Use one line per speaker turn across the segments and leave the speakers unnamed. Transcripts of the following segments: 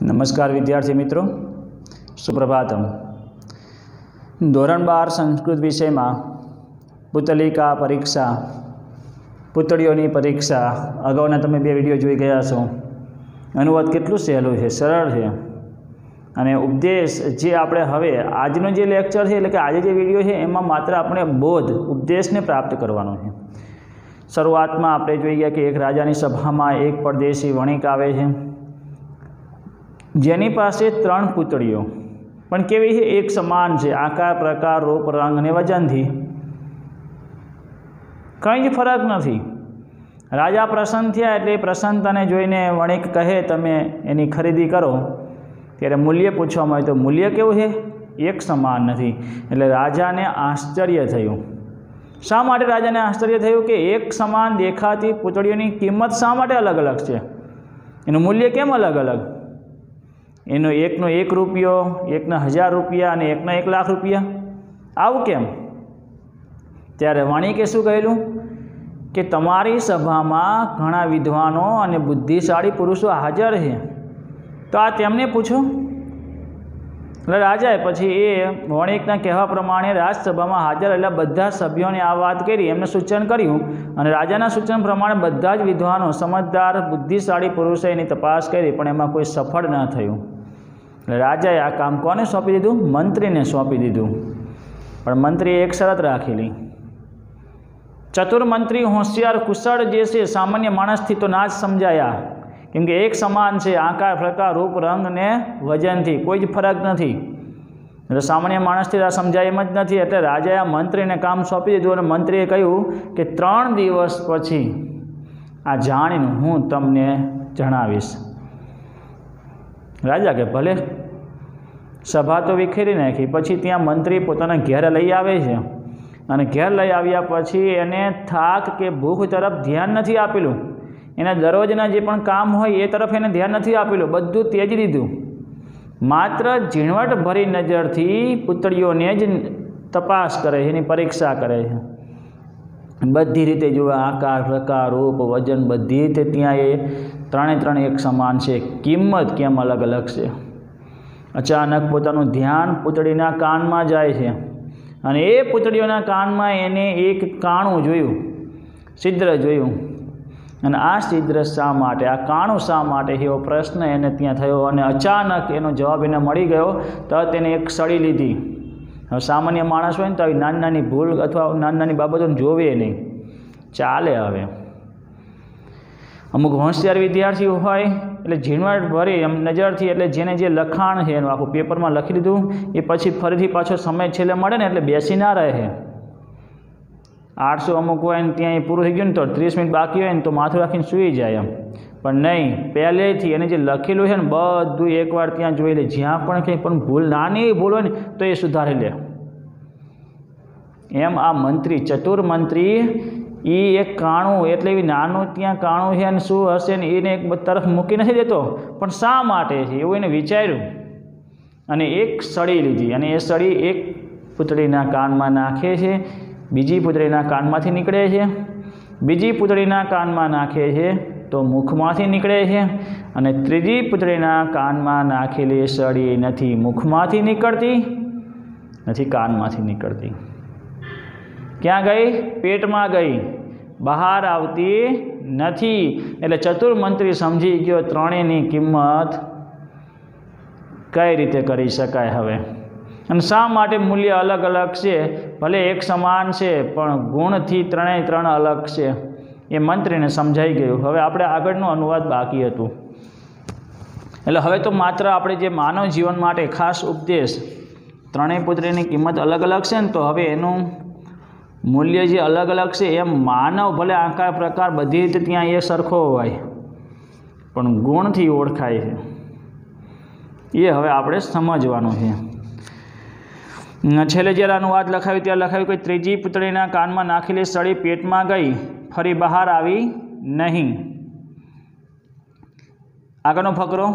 नमस्कार विद्यार्थी मित्रों, सुप्रभातम। धोरण 12 संस्कृत विषय में पुतलिका परीक्षा, पुतळीओनी परीक्षा अगाउना तमे बे विडियो जोई गया छो। अनुवाद केटલું સહેલું છે, સરળ છે અને ઉપદેશ જે આપણે હવે આજનો જે લેક્ચર છે એટલે કે આજે જે વિડીયો છે એમાં માત્ર આપણે બોધ ઉપદેશને પ્રાપ્ત કરવાનો છે। શરૂઆતમાં આપણે જોઈ ગયા કે એક રાજાની સભામાં એક પરદેશી વણિક આવે છે જેની પાસે 3 પૂતળીઓ પણ કેવી છે, એક સમાન છે, આકાર પ્રકાર રૂપ રંગ અને વજનથી કંઈ જ ફરક નથી। રાજા પ્રસન્ન થયા એટલે પ્રસન્નતાને જોઈને વણિક કહે તમે એની ખરીદી કરો। ત્યારે મૂલ્ય પૂછવામાં આવે તો મૂલ્ય કેવું છે, એક સમાન નથી। એટલે રાજાને આશ્ચર્ય થયું। શા માટે રાજાને આશ્ચર્ય થયું કે એક સમાન દેખાતી પૂતળીઓની કિંમત શા માટે અલગ અલગ છે, એનું મૂલ્ય કેમ અલગ અલગ? એનો એકનો 1 રૂપિયો, એકના 1000 રૂપિયા અને એકના 1 લાખ રૂપિયા, આવું કેમ? ત્યારે વણિકે શું કહેલું કે તમારી સભામાં ઘણા વિદ્વાનો અને બુદ્ધિશાળી પુરુષો હાજર છે, તો આ તેમને પૂછો। એટલે રાજાએ પછી એ વણિકના કહેવા પ્રમાણે રાજસભામાં હાજર રહેલા બધા સભ્યોને આ વાત કરી, એમને સૂચન કર્યું અને રાજાના સૂચન પ્રમાણે બધા જ વિદ્વાનો, સમજદાર, બુદ્ધિશાળી પુરુષોએ એની તપાસ કરી પણ એમાં કોઈ સફળ ન થયું। એટલે રાજાએ આ કામ કોને સોંપી દીધું? મંત્રીને સોંપી દીધું। પણ મંત્રીએ એક શરત રાખેલી, चतुर मंत्री होशियार कुशल जैसे सामान्य मानस थी तो ना ज समझाया, क्योंकि एक समान से आकार प्रकार रूप रंग ने वजन थी कोई ज फरक नहीं। એટલે સામાન્ય માણસથી આ સમજાય એમ જ નથી। એટલે રાજાએ આ મંત્રીને કામ સોંપી દીધું અને મંત્રીએ કહ્યું કે 3 દિવસ પછી આ જાણીને હું તમને જણાવીશ। રાજા કે ભલે। સભા તો વિખેરી નાખી। પછી ત્યાં મંત્રી પોતાના ઘેર લઈ આવે છે અને ઘેર લઈ આવ્યા પછી એને થાક કે ભૂખ તરફ ધ્યાન નથી આપેલું। એના દરરોજના જે પણ કામ હોય એ તરફ એને ધ્યાન નથી આપેલું, બધું ત્યજી દીધું। માત્ર ઝીણવટ ભરી નજરથી પૂતળીઓને જ તપાસ કરે છે, એની પરીક્ષા કરે છે। બધી રીતે જુએ, આકાર પ્રકાર રૂપ વજન બધી રીતે ત્યાં એ 3 એક સમાન છે, કિંમત કેમ અલગ અલગ છે। અચાનક પોતાનું ધ્યાન પૂતળીના કાનમાં જાય છે અને એ પૂતળીઓના કાનમાં એને એક કાણું જોયું, છિદ્ર જોયું। અને આ છિદ્ર શા માટે, આ કાણું શા માટે એવો પ્રશ્ન એને ત્યાં થયો અને અચાનક એનો જવાબ એને મળી ગયો। તો તેને એક સળી લીધી। હવે સામાન્ય માણસ હોય ને તો આવી નાની નાની ભૂલ અથવા નાની નાની બાબતોને જોવે નહીં, ચાલે। હવે અમુક હોશિયાર વિદ્યાર્થીઓ હોય એટલે ઝીણવટ ભરી એમ નજરથી, એટલે જેને જે લખાણ છે એનું આખું પેપરમાં લખી દીધું, એ પછી ફરીથી પાછો સમય છેલ્લે મળે ને એટલે બેસી ના રહે। 800 અમુક હોય ને ત્યાં એ પૂરું થઈ ગયું ને તો 30 મિનિટ બાકી હોય ને તો માથું રાખીને સૂઈ જાય એમ, પણ નહીં, પહેલેથી એને જે લખેલું છે ને બધું એકવાર ત્યાં જોઈ લે। જ્યાં પણ કંઈ પણ ભૂલ, નાની ભૂલ હોય ને તો એ સુધારી લે। એમ આ મંત્રી, ચતુર મંત્રી, એ એક કાણું, એટલે એવી નાનું ત્યાં કાણું છે અને શું હશે ને એને એક તરફ મૂકી નથી દેતો, પણ શા માટે છે એવું એને વિચાર્યું અને એક સળી લીધી અને એ સળી એક પૂતળીના કાનમાં નાખે છે, બીજી પૂતળીના કાનમાંથી નીકળે છે, બીજી પૂતળીના કાનમાં નાખે છે તો મુખમાંથી નીકળે છે અને ત્રીજી પૂતળીના કાનમાં નાખેલી સળી નથી મુખમાંથી નીકળતી, નથી કાનમાંથી નીકળતી। ક્યાં ગઈ? પેટમાં ગઈ, બહાર આવતી નથી। એટલે ચતુર મંત્રી સમજી ગયો ત્રણેયની કિંમત કઈ રીતે કરી શકાય હવે, અને શા માટે મૂલ્ય અલગ અલગ છે। ભલે એક સમાન છે પણ ગુણથી 3 અલગ છે, એ મંત્રીને સમજાઈ ગયું। હવે આપણે આગળનું અનુવાદ બાકી હતું। એટલે હવે તો માત્ર આપણે જે માનવ જીવન માટે ખાસ ઉપદેશ, 3 પુત્રીની કિંમત અલગ અલગ છે ને, તો હવે એનું મૂલ્ય જે અલગ અલગ છે એમ માનવ ભલે આકાર પ્રકાર બધી રીતે ત્યાં એ સરખો હોય પણ ગુણથી ઓળખાય છે, એ હવે આપણે સમજવાનું છે। છેલ્લે જ્યારે અનુવાદ લખાવ્યું ત્યાં લખાવ્યું કે ત્રીજી પૂતળીના કાનમાં નાખેલી સળી પેટમાં ગઈ, ફરી બહાર આવી નહીં। આગળનો ફકરો,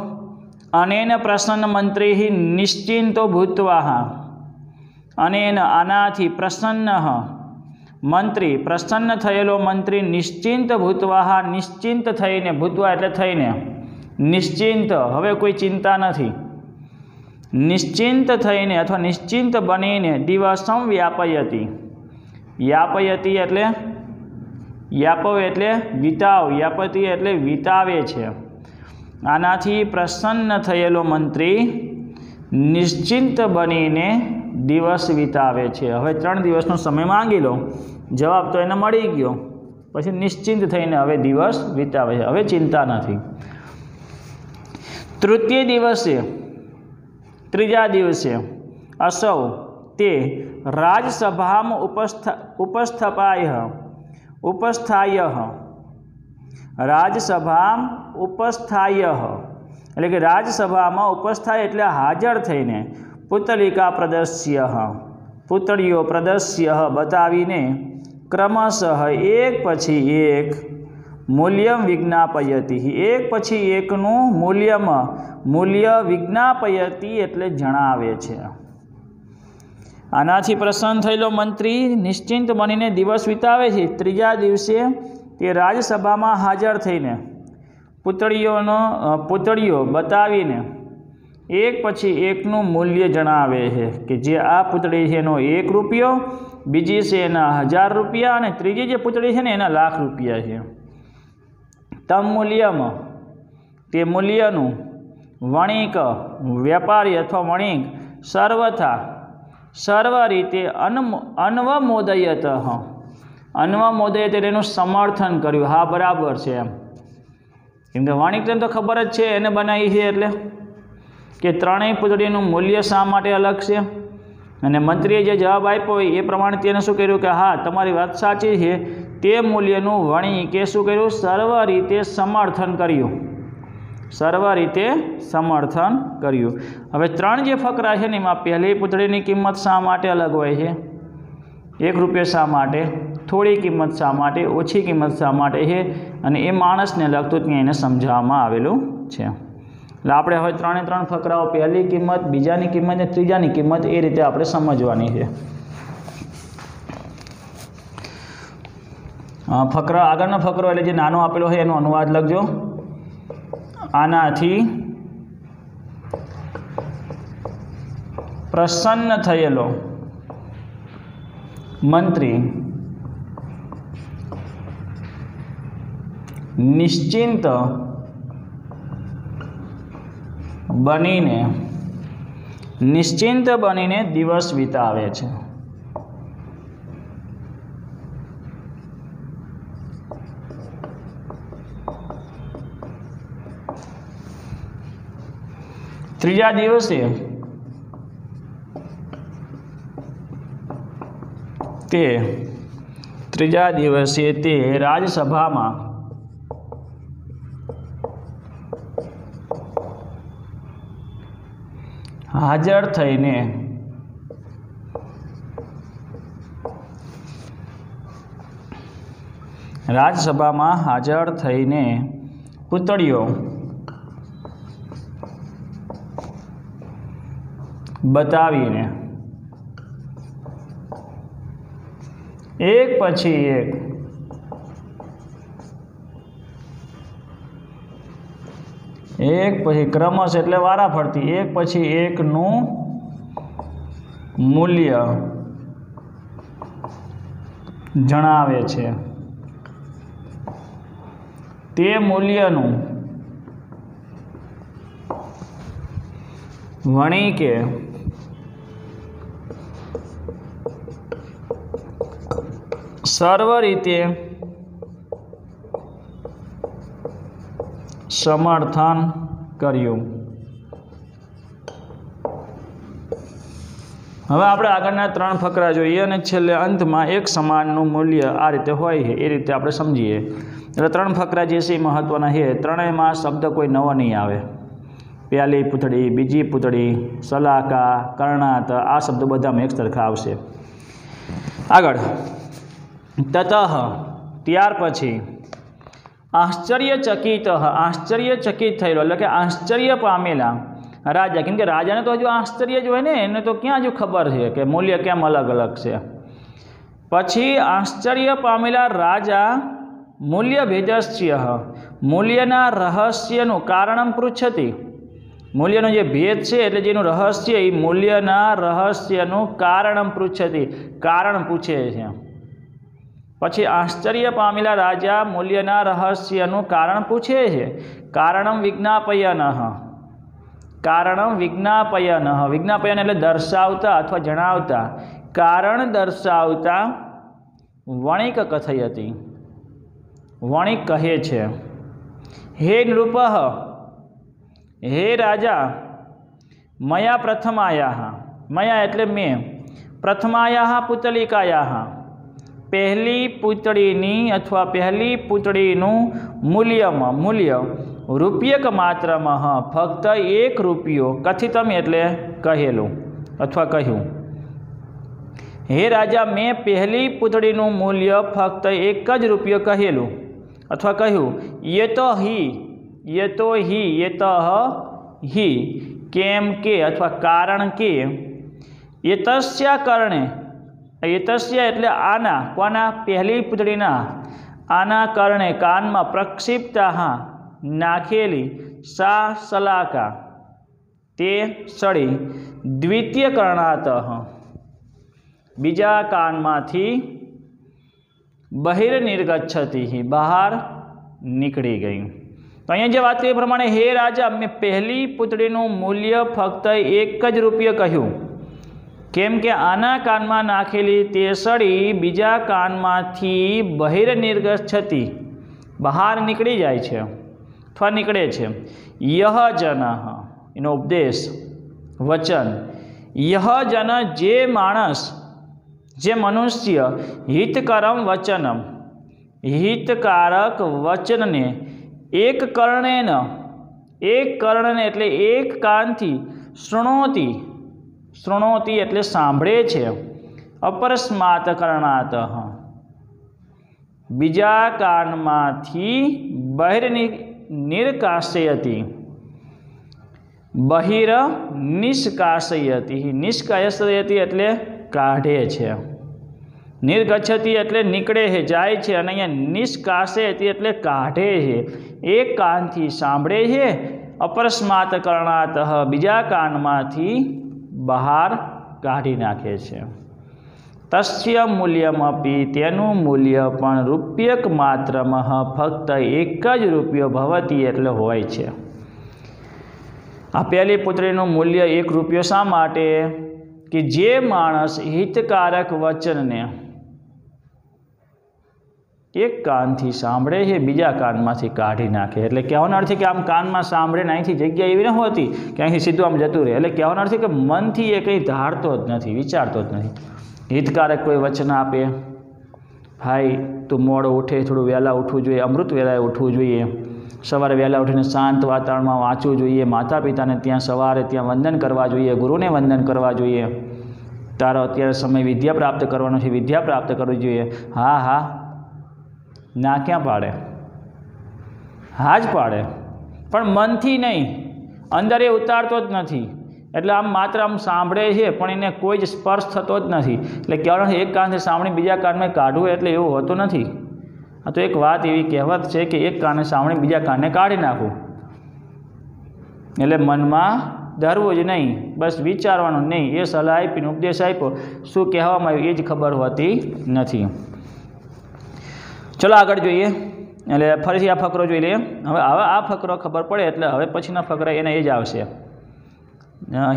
અનેન પ્રસન્ન મંત્રી નિશ્ચિંતો ભૂત્વા, અનેન આનાથી પ્રસન્ન મંત્રી, પ્રસન્ન થયેલો મંત્રી નિશ્ચિંત ભૂત્વા, નિશ્ચિંત થઈને, ભૂત્વા એટલે થઈને, निश्चिंत हवे कोई चिंता नहीं, निश्चिंत थईने अथवा निश्चिंत बनीने दिवसम व्यापयति। व्यापयति एटले व्यापव एटले विताव, व्यापति एटले वितावे छे। आनाथी प्रसन्न थयेलो मंत्री निश्चिंत बनीने दिवस वितावे छे। हवे 3 दिवसनो समय मांगी लो, जवाब तो एने मळी गयो, पछी निश्चिंत थईने हवे दिवस वितावे छे, हवे चिंता नहीं। तृतीय दिवसे त्रीजा दिवसे असौ ते राजसभामां उपस्थाय राजसभामां उपस्थाय एटले के राजसभामां उपस्थाय एटले हाजर थईने पुतलिका प्रदर्श्य पुतळीओ प्रदर्श्य बतावीने क्रमशः एक पछी एक मूल्यम विज्ञापयति। एक पछी एकनु मूल्य विज्ञापयति एटले जणावे छे। आनाथी प्रसन्न थयेलो मंत्री निश्चिंत बनीने दिवस वितावे छे। त्रीजा दिवसे ते राज्यसभामां हाजर थईने पुतळीओ बतावीने एक पछी एकनु मूल्य जणावे छे कि जे आ पुतળી छे एनो 1 રૂપિયો, बीजी छे एना 1000 રૂપિયા અને ત્રીજી જે પુતળી છે ને એના લાખ રૂપિયા છે। तम मूल्यम ते मूल्यनु वणिक व्यापारी अथवा वणिक सर्वथा सर्व रीते अनवमोदयत अनवमोदयत एनु समर्थन कर्युं। हाँ बराबर है एम, केम के वणिकने तो खबर ज छे एने बनावी छे एटले के त्रणेय पुतळीनुं मूल्य शा माटे अलग छे। अने मंत्रीए जे जवाब आप्यो ए प्रमाणे तेने शुं कर्युं कि हाँ तमारी वात साची छे, ते मूल्यनुं वणिके शुं कर्युं सर्व रीते समर्थन कर्युं, सर्व रीते समर्थन कर्युं। हवे 3 जे फकरा छे ने एमां पहेली पुतळीनी किंमत शा माटे अलग होय छे, 1 રૂપિયો शा माटे, थोड़ी किंमत शा माटे, ओछी किंमत शा माटे छे, अने ए माणसने लगतुं त्यां एने समजाववामां आवेलुं छे। એટલે આપણે હવે 3 ફકરાઓ, પહેલી કિંમત, બીજાની કિંમત ને ત્રીજાની કિંમત એ રીતે આપણે સમજવાની છે। ફકરા આગળનો ફકરો એટલે જે નાનો આપેલો છે એનો અનુવાદ લખજો। આનાથી પ્રસન્ન થયેલો મંત્રી નિશ્ચિંત बनीने दिवस वितावे छे। त्रीजा दिवसे ते राज्यसभामां हाजर थईने राज्यसभामां हाजर थईने पुतळीओ बतावीने एक पछी एक पछी क्रमश एटले वारा फरती एक पछी एकनु मूल्य जणावे छे। ते मूल्यनु वणिके सर्व रीते समर्थन कर्युं। हवे आपणे आगळना 3 फकरा जोईए अने छेल्ले अंतमां एक समाननुं मूल्य आ रीते होय छे ए रीते आपणे समजीए। एटले 3 फकरा जे छे महत्वना छे, त्रणेयमां शब्द कोई नवो नहीं आवे। पहेली पुतળી, बीजी पुतળી, सलाका, कर्णात आ शब्द बधामां एक सरखा आवशे। आगळ ततः त्यार पछी आश्चर्यचकित थયેલો એટલે કે આશ્ચર્ય પામેલા રાજા, કેમ કે રાજાને તો હજુ આશ્ચર્ય જ હોય ને, એને તો ક્યાં હજુ ખબર છે કે મૂલ્ય કેમ અલગ અલગ છે। પછી આશ્ચર્ય પામેલા રાજા મૂલ્ય ભેદસ્ય मूल्यना रहस्यनुं कारणं पृच्छति। मूल्यनो जे भेद छे एटले जेनुं रहस्य ए मूल्यना रहस्यनुं कारणं पृच्छति, कारण पूछे छे। पछी आश्चर्य पामेला राजा मूल्यना रहस्यनुं कारण पूछे छे। कारणं विज्ञापयनः, कारणं विज्ञापयनः, विज्ञापयन एटले दर्शावता अथवा जणावता, कारण दर्शावता वणिक कथयति, वणिक कहे छे। हे नृपः, हे राजा, मया प्रथमायाः, मया एटले मैं, प्रथमायाः पुतलिकायाः, पहली पुतळीनी अथवा पहली पुतळीनुं मूल्य रूप्यक मात्रमः, फक्त 1 रूपियो, कथितम एटले कहेलुं अथवा कह्युं। हे राजा, मैं पहली पुतळीनुं मूल्य फक्त 1 ज रूपियो कहेलुं अथवा कह्युं। यतो ही केम के अथवा कारण के, एतस्या करणे, एतस्या एटले आना, कोना, पहली पुतळीना, आना करणे कान में प्रक्षिप्ता नाखेली सा सलाका, ते सड़ी, द्वितीय करणातः, बीजा कानमांथी, बहिर्निर्गच्छति, बहार निकળી गई। तो अहींया जे वात करी प्रमाणे हे राजा, मैं पहली पुतळीनुं मूल्य फक्त 1 ज रूपियो कह्युं, केम के आना कानमा नाखेली ते सड़ी बीजा कानमांथी बहिर्निर्गच्छति, बहार निकળી जाय छे अथवा निकळे छे। यह जनः, एनो उपदेश, वचन, यह जन, जे माणस, जे मनुष्य, हितकरम वचनम, हितकारक वचन ने, एक कर्णेन, एक कर्णने एटले एक कानथी, शृणोति, शृणोति एटले सांभळे छे, अपरस्मात् कर्णातः, बीजा कानमांथी बहिर्निष्कासयति, बहिर्निष्कासयति, निष्कासयति एटले काढे छे, निर्गच्छति एटले निकळे है, जाय छे, अने अहींया निष्कासयति एटले काढे छे, एक कानथी सांभळे छे, अपरस्मात् कर्णातः, बीजा कानमांथी बहार काढी नाखे छे। तस्य मूल्यमपि, तेनुं मूल्य पण रूप्यक मात्रमः, फक्त 1 ज रूपियो भवति एटले होय छे। आ पहली पुत्रीनुं मूल्य 1 रूपियो शा माटे? कि जे माणस हितकारक वचन ने एक कान थी सांभळे है, बीजा कान में काढ़ी नाखे। एटले कहेवानो अर्थ कि आम कान में सांभळे ने अहींथी जग्या एवी न होती कि अहींथी सीधुं आम जतुं रहे। एटले कहेवानो अर्थ कि मनथी ए कंई धारतो ज नथी, विचारतो ज नथी। हितकारक कोई वचन आपे, भाई तू मोड़ो उठे, थोड़ुं वहेला उठवुं जोईए, अमृत वेलाए उठवुं जोईए, सवारे वहेला उठीने शांत वातावरण में वाँचवुं जोईए, माता पिताने त्यां सवारे त्यां वंदन करवा जोईए, गुरुने वंदन करवा जोईए। तारो अत्यारे समय विद्या प्राप्त करवानो छे, विद्या प्राप्त करवी जोईए। हाँ हाँ ना क्या पाड़े, हाँ ज पाड़े, पण मनथी नहीं, अंदर ए उतारतो ज नथी। एटले आम मात्र आम सांभळे छे पण एने कोई ज स्पर्श थतो ज नथी। एटले कहेवानो एक कानथी सांभळी बीजा कान में काढવું एटले एवुं होतुं नथी। आ तो एक वात एवी कहेवत छे कि एक काने सांभळी बीजा काने काढी नाखવું। एटले मनमा धरवुं ज नहीं, बस विचारवानुं नहीं। ए सलाह आपीने उपदेश आप्यो, शुं कहेवामां आव्युं ए ज खबर होती नथी। चलो आगळ जोईए। एटले फरीथी आ फकरो जोई लईए। हवे आ फकरो खबर पड़े एटले हवे पछीना फकरा एने ए ज आवशे।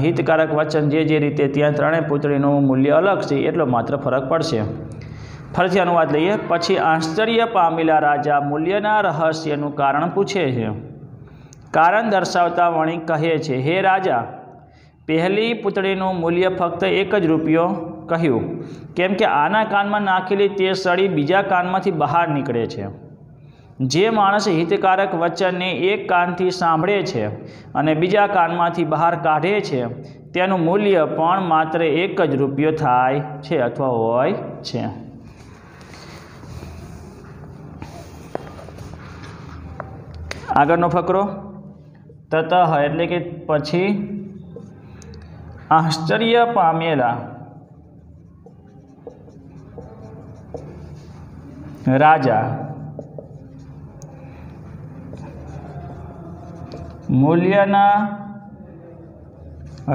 हितकारक वचन जे रीते त्यां त्रणेय पुतळीनुं मूल्य अलग छे एटलो मात्र फरक पड़शे। फरीथी अनुवाद लईए। पछी आश्चर्य पामेला राजा मूल्यना रहस्यनुं कारण पूछे छे। कारण दर्शावता वणिक कहे छे, हे राजा, पहली पुतळीनुं मूल्य फक्त 1 ज रूपियो कह्युं, केम के आना कानमा नाखेली ते सળી बीजा कानमांथी बहार निकळे छे। जे माणस हितकारक वचनने एक कानथी सांभळे छे अने बीजा कानमांथी बहार काढे छे, तेनुं मूल्य पण मात्र 1 ज रूपियो थाय छे अथवा होय छे। आगळनो फकरो ततः एटले के पछी आश्चर्य पामेला राजा મૂલ્યના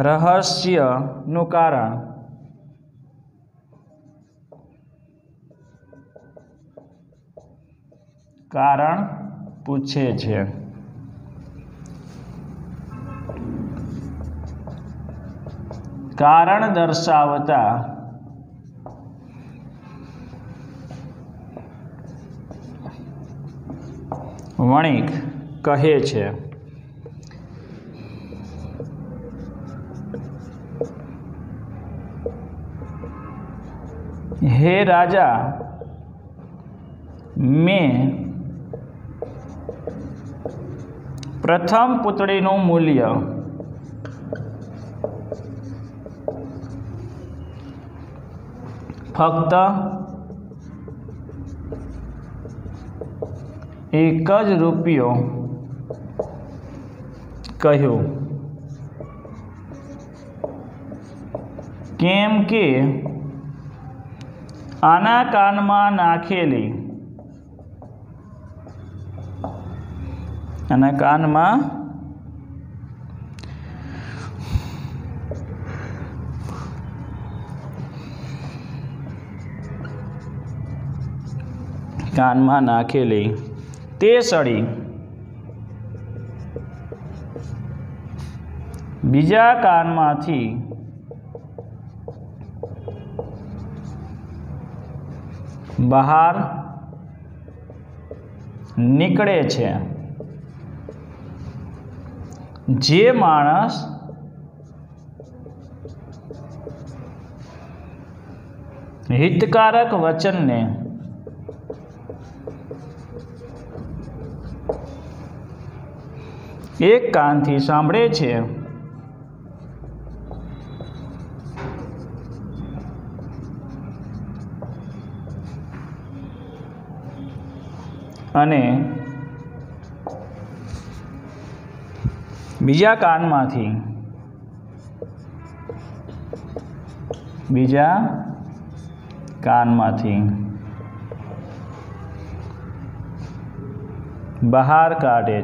રહસ્યનું કારણ પૂછે છે. કારણ દર્શાવતા વણિક કહે છે, હે રાજા, મેં પ્રથમ પુતળીનું મૂલ્ય ફક્ત 1 રૂપિયો કહ્યું, કેમ કે આના કાનમાં નાખેલી કાનમાં નાખેલી તે સળી બીજા કાનમાંથી બહાર નીકળે છે. જે માણસ હિતકારક વચનને એક કાનથી સાંભળે છે અને બીજા કાનમાંથી બહાર કાઢે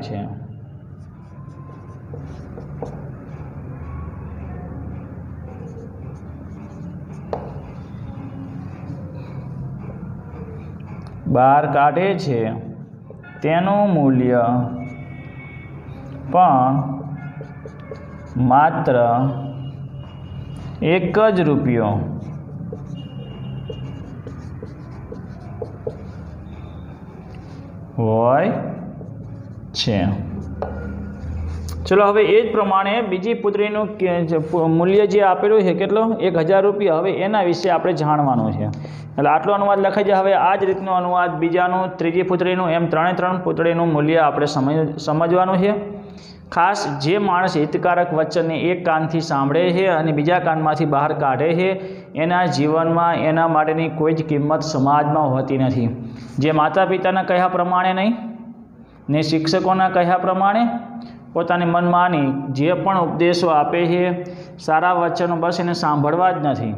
છે. તેનું મૂલ્ય પણ માત્ર 1 રૂપિયો હોય છે. ચલો હવે એ જ પ્રમાણે બીજી પુત્રીનું મૂલ્ય જે આપેલું છે કેટલો 1000 રૂપિયા. હવે એના વિશે આપણે જાણવાનું છે. એટલે આટલો અનુવાદ લખાઈ જાય. હવે આ જ રીતનો અનુવાદ બીજાનું, ત્રીજી પુત્રીનું, એમ 3 પુત્રીનું મૂલ્ય આપણે સમજવાનું છે. ખાસ જે માણસ હિતકારક વચનને એક કાનથી સાંભળે છે અને બીજા કાનમાંથી બહાર કાઢે છે, એના જીવનમાં એના માટેની કોઈ જ કિંમત સમાજમાં હોતી નથી. જે માતા પિતાના કહ્યા પ્રમાણે નહીં ને શિક્ષકોના કહ્યા પ્રમાણે પોતાની મનમાની જે પણ ઉપદેશો આપે છે, સારા વચનો બસ એને સાંભળવા જ નથી,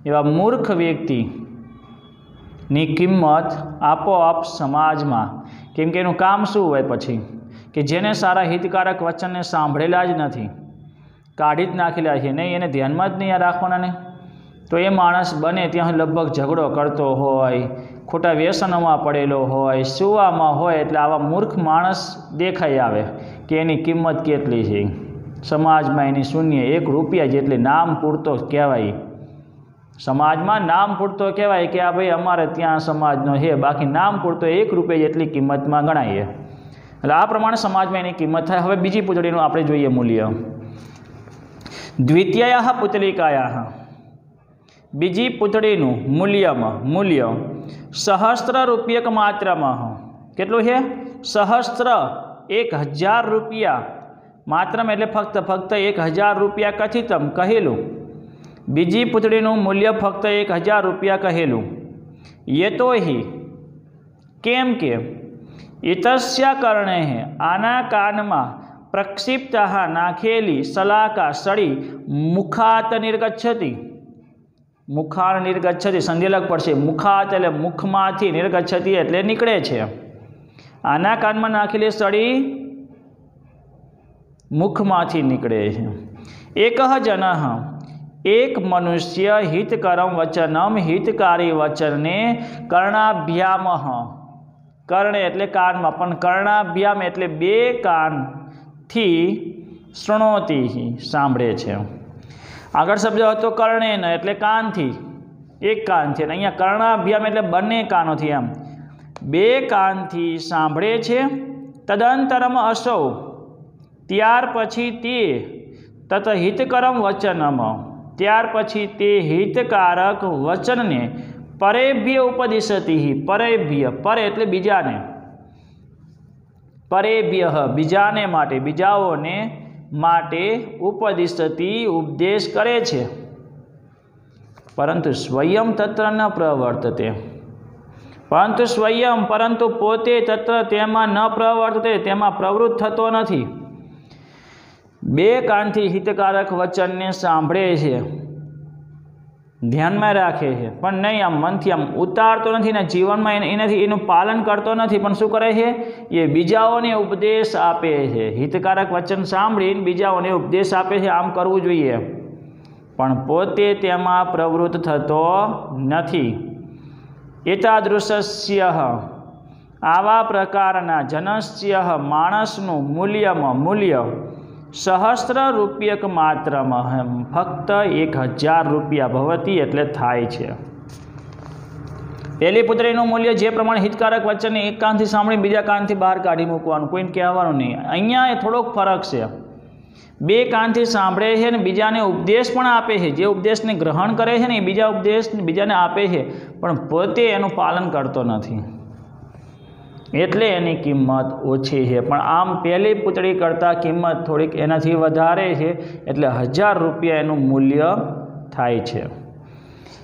એવા મૂર્ખ વ્યક્તિની કિંમત આપોઆપ સમાજમાં, કેમ કે એનું કામ શું હોય પછી કે જેને સારા હિતકારક વચનને સાંભળેલા જ નથી, કાઢી જ નાખેલા છે નહીં, એને ધ્યાનમાં જ નહીં રાખવાના ને, તો એ માણસ બને ત્યાં લગભગ ઝઘડો કરતો હોય, ખોટા વ્યસનોમાં પડેલો હોય, સુવામાં હોય. એટલે આવા મૂર્ખ માણસ દેખાઈ આવે કે એની કિંમત કેટલી છે સમાજમાં, એની શૂન્ય 1 રૂપિયા જેટલી નામ પૂરતો કહેવાય. સમાજમાં નામ પૂરતો કહેવાય કે આ ભાઈ અમારે ત્યાં સમાજનો છે, બાકી નામ પૂરતો 1 રૂપિયા જેટલી કિંમતમાં ગણાય. એટલે આ પ્રમાણે સમાજમાં એની કિંમત થાય. હવે બીજી પુતળીનું આપણે જોઈએ મૂલ્ય. દ્વિતીયાયાહ પુતલિકાયાહ, બીજી પુતળીનું મૂલ્ય સહસ્ત્ર રૂપ્યક માત્રમાં. કેટલું છે? સહસ્ત્ર, 1000 રૂપિયા માત્રમ, એટલે ફક્ત 1000 રૂપિયા કથિતમ કહેલું. બીજી પુતળીનું મૂલ્ય ફક્ત 1000 રૂપિયા કહેલું. યતો હિ, કેમ કે ઇતસ્યા કરણે, આના કાનમાં પ્રક્ષિપ્ત નાખેલી સલાકા સળી મુખાત નિર્ગચ્છતિ. મુખાર નિર્ગચ્છતિ સંધિ અલગ પડશે. મુખાત એટલે મુખમાંથી, નિર્ગચ્છતિ એટલે નીકળે છે. આના કાનમાં નાખેલી સળી मुखमांथी निकळे छे। एकः जनः एक मनुष्य हितकरम वचनम हितकारी वचनने कर्णाभ्यामः कर्णे एटले कानमा पण कर्णाभ्याम एटले बे कानथी शृणोति सांभळे छे। आगळ शब्द हतो कर्णेन एटले कानथी एक कानथी अने अहींया कर्णाभ्याम एटले बंने कानोथी एम बे कानथी सांभळे छे। तदंतरम असौ त्यार पछी ते तत हितकरम वचनम त्यार पछी ते हितकारक वचनने परेभ्य उपदिशति परेभ्य पर एटले बीजाने परेभ्य बीजाने माटे बीजाओने माटे उपदिशति उपदेश करे छे परंतु स्वयं तत्र न प्रवर्तते परंतु स्वयं परंतु पोते तत्र तेमा न प्रवर्तते तेमा प्रवृत्त थतो नथी। बे कानथी हितकारक वचनने सांभळे छे ध्यान में राखे है पण नहीं आम मन थी आम उतारतो नहीं ने जीवन में एनु पालन करतो नहीं पण शुं करे है ये बीजाओने उपदेश आपे है। हितकारक वचन सांभळीने बीजाओने उपदेश आपे है आम करवुं जोईए पण पोते तेमां प्रवृत्त थतो नथी। एतादृशस्य आवा प्रकारना जनस्य माणसनुं मूल्य सहस्र रूप्यक मात्र फक्त 1000 रूपिया भवती एटले थाय छे। पहली पुत्रीनुं मूल्य जे प्रमाणे हितकारक वचन एक कानथी सांभळी बीजा कानथी बहार काढी मूकवानुं कोईने कहेवानुं नहीं। अहींया थोड़ोक फरक छे बे कानथी सांभळे छे ने बीजाने उपदेश पण आपे छे जे उपदेशने ग्रहण करे छे ने बीजा उपदेश बीजाने आपे छे पण पोते एनुं पालन करतो नथी एटले एनी किंमत ओછી है। पण आम पहली पुतળી करता किंमत थोड़ीक एनाथी वधारे है एटले 1000 रूपिया एनुं मूल्य थाय छे।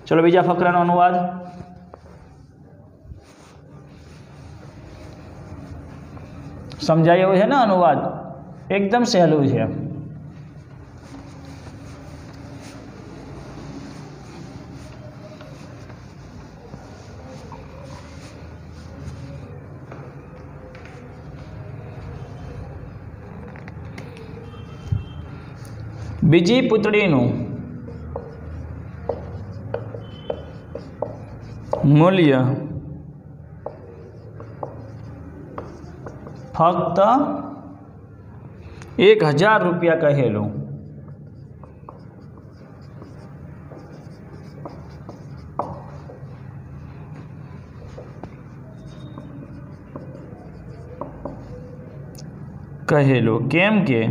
चलो बीजा फकरानो अनुवाद। समझायो है ना अनुवाद एकदम सहेलुं छे। बीजी पुतळीनुं मूल्य फक्त 1000 रूपिया कहेलुं। केम के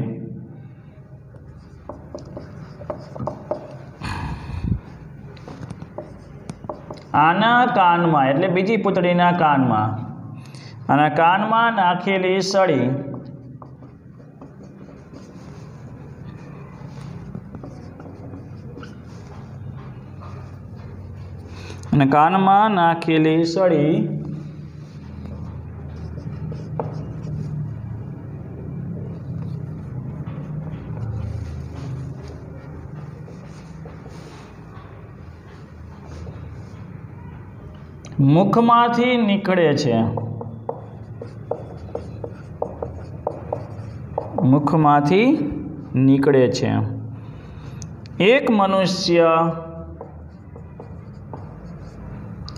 आना कानमा एटले बीजी पुतळीना कानमा आना कानमा नाखेली सળી અને કાનમાં નાખેલી સળી मुखमांथी निकळे छे मुखमांथी निकळे छे। एक मनुष्य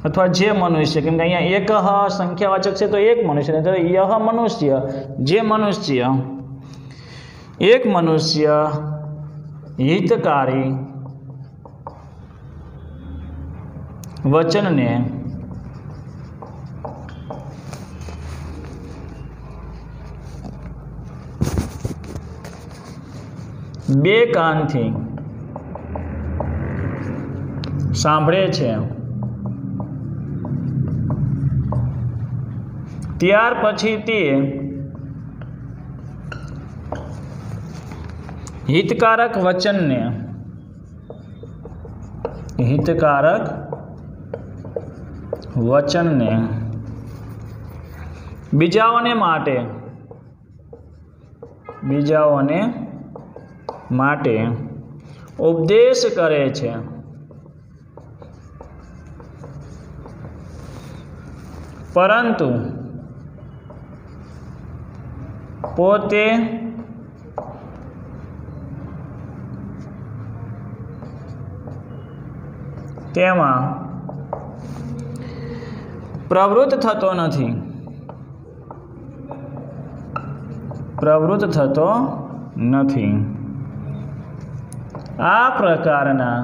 अथवा जे मनुष्य केम के अहींया एक संख्यावाचक है तो एक मनुष्य तो यह मनुष्य जे मनुष्य एक मनुष्य हितकारी वचन ने बे कानथी सांभळे छे त्यार पछी ते हितकारक वचन ने बीजाओने माटे उपदेश करे छे। परंतु पोते તેમાં પ્રવૃત્ત થતો નથી, પ્રવૃત્ત થતો નથી। આ પ્રકારના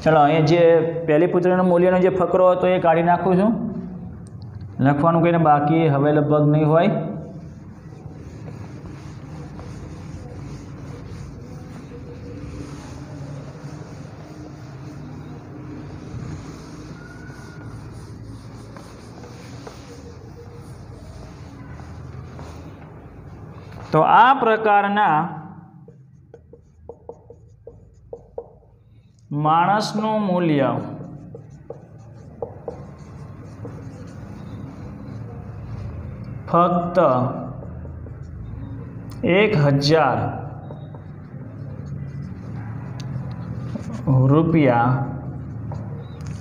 ચલો અહીંયા જે પહેલી પુત્રીનું મૂલ્યનો જે ફકરો હતો એ કાઢી નાખું છું, લખવાનું કંઈને બાકી હવે લગભગ નહીં હોય। તો આ પ્રકારના માણસનું મૂલ્ય ફક્ત 1000 રૂપિયા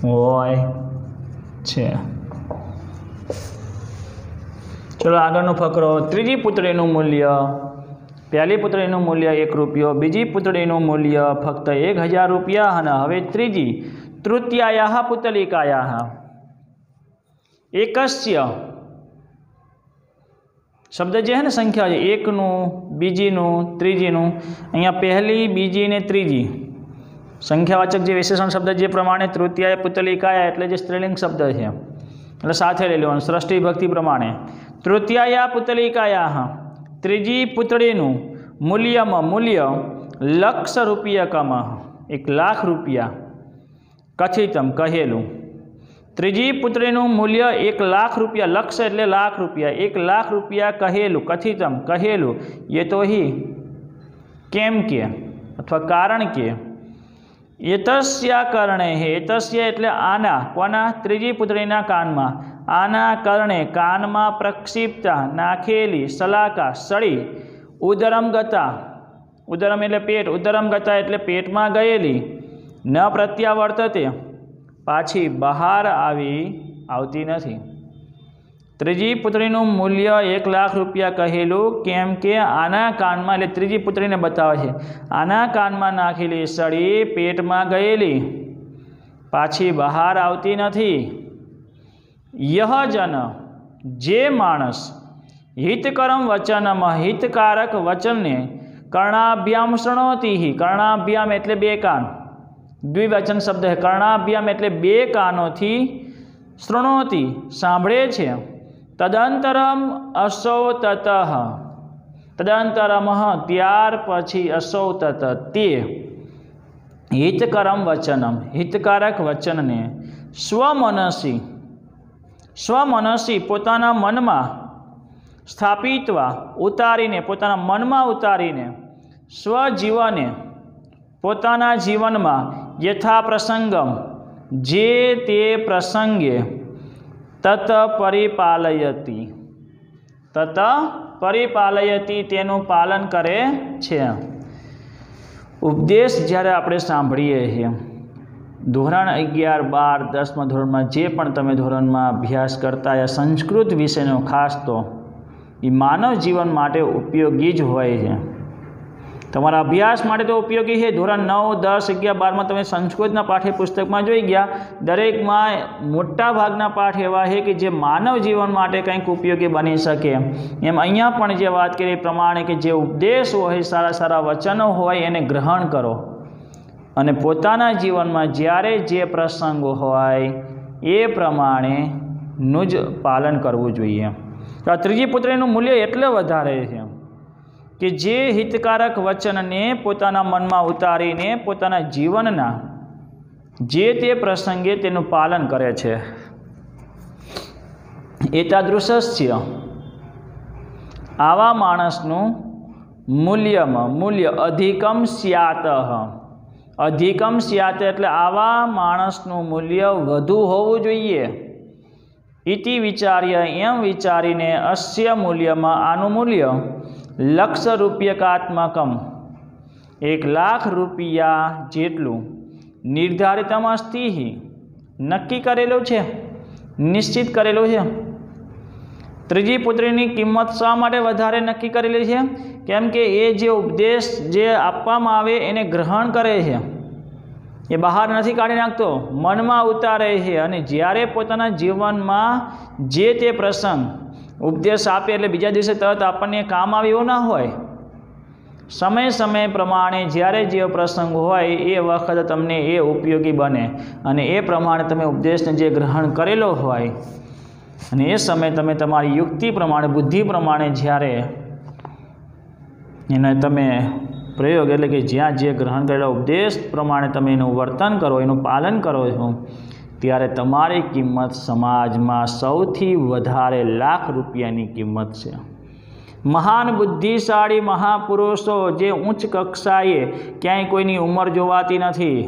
હોય છે। ચલો આગળનો ફકરો। ત્રીજી પુત્રીનું મૂલ્ય, પહેલી પુત્રીનું મૂલ્ય 1 રૂપિયો, બીજી પુત્રીનું મૂલ્ય ફક્ત 1000 રૂપિયા, અને હવે ત્રીજી તૃતીયાયાહ પુતલિકાયાહ એકસ્ય શબ્દ જે છે ને સંખ્યા છે, એકનું, બીજીનું, ત્રીજીનું, અહીંયા પહેલી, બીજી ને ત્રીજી સંખ્યાવાચક જે વિશેષણ શબ્દ જે પ્રમાણે તૃતીયાય પુતલિકાયા એટલે જે સ્ત્રીલિંગ શબ્દ છે એટલે સાથે લઈ લેવાનું ષષ્ઠી વિભક્તિ પ્રમાણે। તૃતીયાયા પુતલિકાયા ત્રીજી પુત્રીનું મૂલ્યમાં મૂલ્ય 1,00,000 રૂપિયકમ 1,00,000 રૂપિયા કથિતમ કહેલું। ત્રીજી પુત્રીનું મૂલ્ય 1,00,000 રૂપિયા, લક્ષ એટલે લાખ રૂપિયા, 1,00,000 રૂપિયા કહેલું, કથિતમ કહેલું। એ તો હી કેમ કે અથવા કારણ કે એતસ્યા કરણે હે, એતસ્ય એટલે આના, કોના? ત્રીજી પુત્રીના કાનમાં, આના કરણે કાનમાં પ્રક્ષિપ્તા નાખેલી સલાકા સળી, ઉદરમ ગતા, ઉદરમ એટલે પેટ, ઉદરમ ગતા એટલે પેટમાં ગયેલી, ન પ્રત્યાવર્તતે પાછી બહાર આવતી નથી। ત્રીજી પુત્રીનું મૂલ્ય 1,00,000 રૂપિયા કહેલું કેમ કે આના કાનમાં, એટલે ત્રીજી પુત્રીને બતાવે છે, આના કાનમાં નાખેલી સળી પેટમાં ગયેલી પાછી બહાર આવતી નથી। યહ જન જે માણસ હિતકરમ વચનમ હિતકારક વચનને કર્ણાભ્યામ શૃણોતિ, કર્ણાભ્યામ એટલે 2 કાન, દ્વિવચન શબ્દ છે, કર્ણાભ્યામ એટલે 2 કાનોથી શૃણોતિ સાંભળે છે, તદંતરમ અસૌ તતઃ, તદંતરમ ત્યાર પછી અસૌ તત તે હિતકરમ વચનમ હિતકારક વચનને સ્વમનસી, સ્વમનસી પોતાના મનમાં સ્થાપિત્વા ઉતારીને, પોતાના મનમાં ઉતારીને, સ્વજીવને પોતાના જીવનમાં, યથા પ્રસંગમ જે તે પ્રસંગે, તત પરિપાલયતી, તત પરિપાલયતી તેનું પાલન કરે છે। ઉપદેશ જ્યારે આપણે સાંભળીએ છીએ, ધોરણ 11, 12, 10મા ધોરણમાં જે પણ તમે ધોરણમાં અભ્યાસ કરતા એ સંસ્કૃત વિષયનો ખાસ તો એ માનવ જીવન માટે ઉપયોગી જ હોય છે। તમારા અભ્યાસ માટે તો ઉપયોગી છે। ધોરણ 9, 10, 11, 12માં તમે સંસ્કૃતના પાઠ્યપુસ્તકમાં જોઈ ગયા, દરેકમાં મોટા ભાગના પાઠ એવા છે કે જે માનવ જીવન માટે કંઈક ઉપયોગી બની શકે। એમ અહીંયા પણ જે વાત કરી એ પ્રમાણે કે જે ઉપદેશ હોય, સારા સારા વચનો હોય એને ગ્રહણ કરો અને પોતાના જીવનમાં જ્યારે જે પ્રસંગ હોય એ પ્રમાણેનું જ પાલન કરવું જોઈએ। તો આ ત્રીજી પુત્રીનું મૂલ્ય એટલે વધારે છે કે જે હિતકારક વચનને પોતાના મનમાં ઉતારીને પોતાના જીવનના જે તે પ્રસંગે તેનું પાલન કરે છે। એતાદૃશસ્ય આવા માણસનું મૂલ્યમાં મૂલ્ય અધિકમ સ્યાત, અધિકમ સ્યાત એટલે આવા માણસનું મૂલ્ય વધુ હોવું જોઈએ। ઇતિ વિચાર્ય એમ વિચારીને અસ્ય મૂલ્યમાં આનું મૂલ્ય 1,00,000 રૂપ્યકાત્મકમ 1,00,000 રૂપિયા જેટલું નિર્ધારિતમ અસ્તિ નક્કી કરેલું છે, નિશ્ચિત કરેલું છે। ત્રીજી પુત્રીની કિંમત શા માટે વધારે નક્કી કરેલી છે? કેમ કે એ જે ઉપદેશ જે આપવામાં આવે એને ગ્રહણ કરે છે, એ બહાર નથી કાઢી નાખતો, મનમાં ઉતારે છે અને જ્યારે પોતાના જીવનમાં જે તે પ્રસંગ ઉપદેશ આપે એટલે બીજા દિવસે તરત આપણને કામ આવે એવું ના હોય. સમય પ્રમાણે જ્યારે જે પ્રસંગ હોય એ વખત તમને એ ઉપયોગી બને અને એ પ્રમાણે તમે ઉપદેશને જે ગ્રહણ કરેલો હોય અને એ સમયે તમે તમારી યુક્તિ પ્રમાણે બુદ્ધિ પ્રમાણે જ્યારે એને તમે પ્રયોગ એટલે કે જ્યાં જે ગ્રહણ કરેલા ઉપદેશ પ્રમાણે તમે એનું વર્તન કરો, એનું પાલન કરો છો, ત્યારે તમારી કિંમત સમાજમાં સૌથી વધારે લાખ રૂપિયાની કિંમત છે. મહાન બુદ્ધિશાળી મહાપુરુષો જે ઉચ્ચ કક્ષાએ ક્યાંય કોઈની ઉંમર જોવાતી નથી,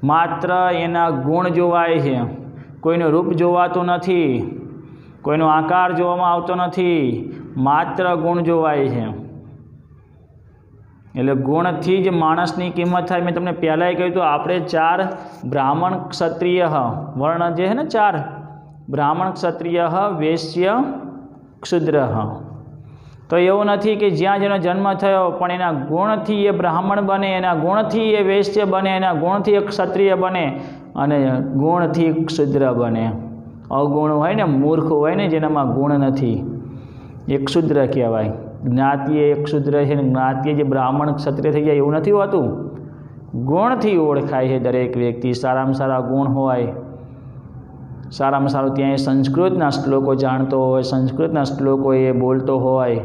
માત્ર એના ગુણ જોવાય છે. કોઈનું રૂપ જોવાતું નથી, કોઈનો આકાર જોવામાં આવતો નથી, માત્ર ગુણ જોવાય છે. એટલે ગુણથી જ માણસની કિંમત થાય. મેં તમને પહેલાંય કહ્યું હતું, આપણે 4 બ્રાહ્મણ ક્ષત્રિય વર્ણ જે છે ને, 4 બ્રાહ્મણ ક્ષત્રિય વૈશ્ય ક્ષુદ્ર. તો એવું નથી કે જ્યાં જેનો જન્મ થયો પણ એના ગુણથી એ બ્રાહ્મણ બને, એના ગુણથી એ વૈશ્ય બને, એના ગુણથી એ ક્ષત્રિય બને અને ગુણથી ક્ષુદ્ર બને. અગુણ હોય ને, મૂર્ખ હોય ને, જેનામાં ગુણ નથી, એ ક્ષુદ્ર કહેવાય. જ્ઞાતિએ એક ક્ષુદ્ર છે ને જ્ઞાતિએ જે બ્રાહ્મણ ક્ષત્રિય થઈ જાય એવું નથી હોતું. ગુણથી ઓળખાય છે દરેક વ્યક્તિ. સારામાં સારા ગુણ હોય, સારામાં સારું ત્યાં એ સંસ્કૃતના શ્લોકો જાણતો હોય, સંસ્કૃતના શ્લોકો એ બોલતો હોય,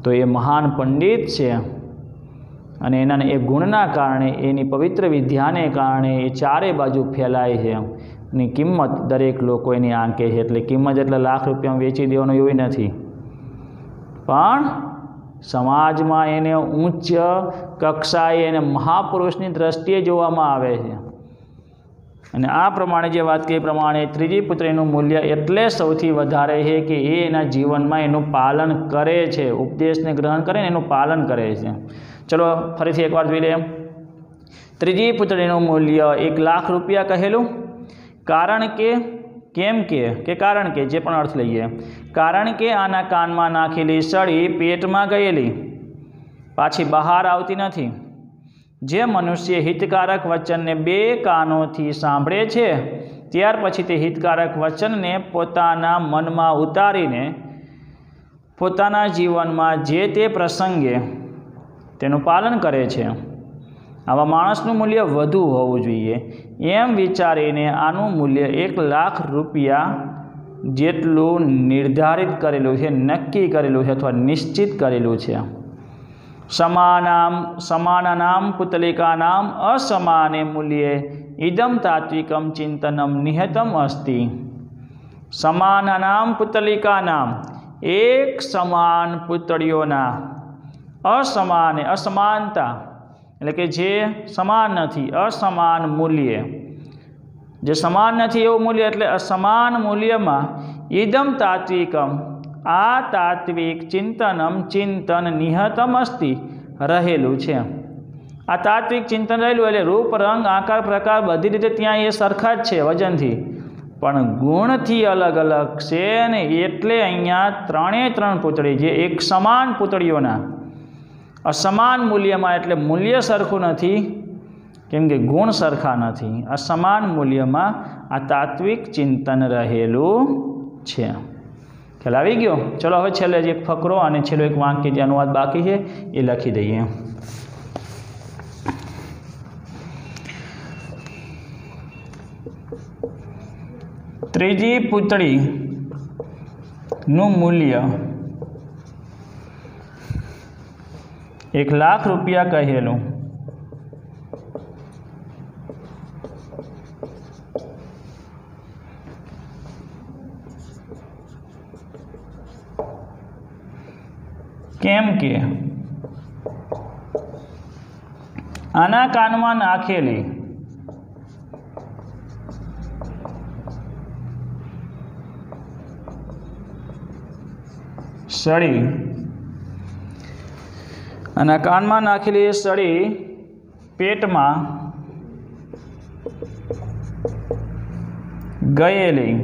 તો એ મહાન પંડિત છે. અને એના એ ગુણના કારણે, એની પવિત્ર વિદ્યાને કારણે એ ચારે બાજુ ફેલાય છે. એની કિંમત દરેક લોકો એની આંકે છે. એટલે કિંમત એટલે લાખ રૂપિયામાં વેચી દેવાનું એવું નથી, પણ સમાજમાં એને ઉચ્ચ કક્ષાએ એને મહાપુરુષની દ્રષ્ટિએ જોવામાં આવે છે. અને આ પ્રમાણે જે વાત કરી પ્રમાણે ત્રીજી પુત્રીનું મૂલ્ય એટલે સૌથી વધારે છે કે એ એના જીવનમાં એનું પાલન કરે છે, ઉપદેશને ગ્રહણ કરીને એનું પાલન કરે છે. ચલો ફરીથી એકવાર જોઈ લઈએ. ત્રીજી પુત્રીનું મૂલ્ય 1 લાખ રૂપિયા કહેલું. કારણ કે, કેમ કે કારણ કે જે પણ અર્થ લઈએ, કારણ કે આના કાનમાં નાખેલી સળી પેટમાં ગયેલી પાછી બહાર આવતી નથી. જે મનુષ્ય હિતકારક વચનને 2 કાનોથી સાંભળે છે, ત્યાર પછી તે હિતકારક વચનને પોતાના મનમાં ઉતારીને પોતાના જીવનમાં જે તે પ્રસંગે તેનું પાલન કરે છે, આવા માણસનું મૂલ્ય વધુ હોવું જોઈએ. એમ વિચારીને આનું મૂલ્ય 1 લાખ રૂપિયા જેટલું નિર્ધારિત કરેલું છે, નક્કી કરેલું છે અથવા નિશ્ચિત કરેલું છે. સમાનાનામ પુતલિકાનામ અસમાને મૂલ્યે ઇદમ તાત્વિકમ ચિંતનમ નિહતમ અસ્તિ. સમાનાનામ પુતલિકાનામ, એક સમાન પુતળીઓના, અસમાને અસમાનતા એટલે કે જે સમાન નથી, અસમાન મૂલ્ય, જે સમાન નથી એવું મૂલ્ય એટલે અસમાન મૂલ્યમાં ઇદમ તાત્વિકમ, આ તાત્વિક ચિંતનમ, ચિંતન નિહતમ અસ્તિ, રહેલું છે. આ તાત્વિક ચિંતન રહેલું એટલે રૂપ રંગ આકાર પ્રકાર બધી રીતે ત્યાં એ સરખા જ છે વજનથી, પણ ગુણથી અલગ અલગ છે ને. એટલે અહીંયા 3 પૂતળી જે એક સમાન પૂતળીઓના અસમાન મૂલ્યમાં, એટલે મૂલ્ય સરખું નથી કેમ કે ગુણ સરખા નથી, અસમાન મૂલ્યમાં આ તાત્વિક ચિંતન રહેલું છે. ખ્યાલ આવી ગયો? ચલો હવે છેલ્લે જ એક ફકરો અને છેલ્લો એક વાક્ય જે અનુવાદ બાકી છે એ લખી દઈએ. ત્રીજી પુતળીનું મૂલ્ય 1 લાખ રૂપિયા કહેલું. કેમ કે આના કાનમાં નાખેલી સળી, આના કાનમાં નાખેલી એ સળી પેટમાં ગયેલી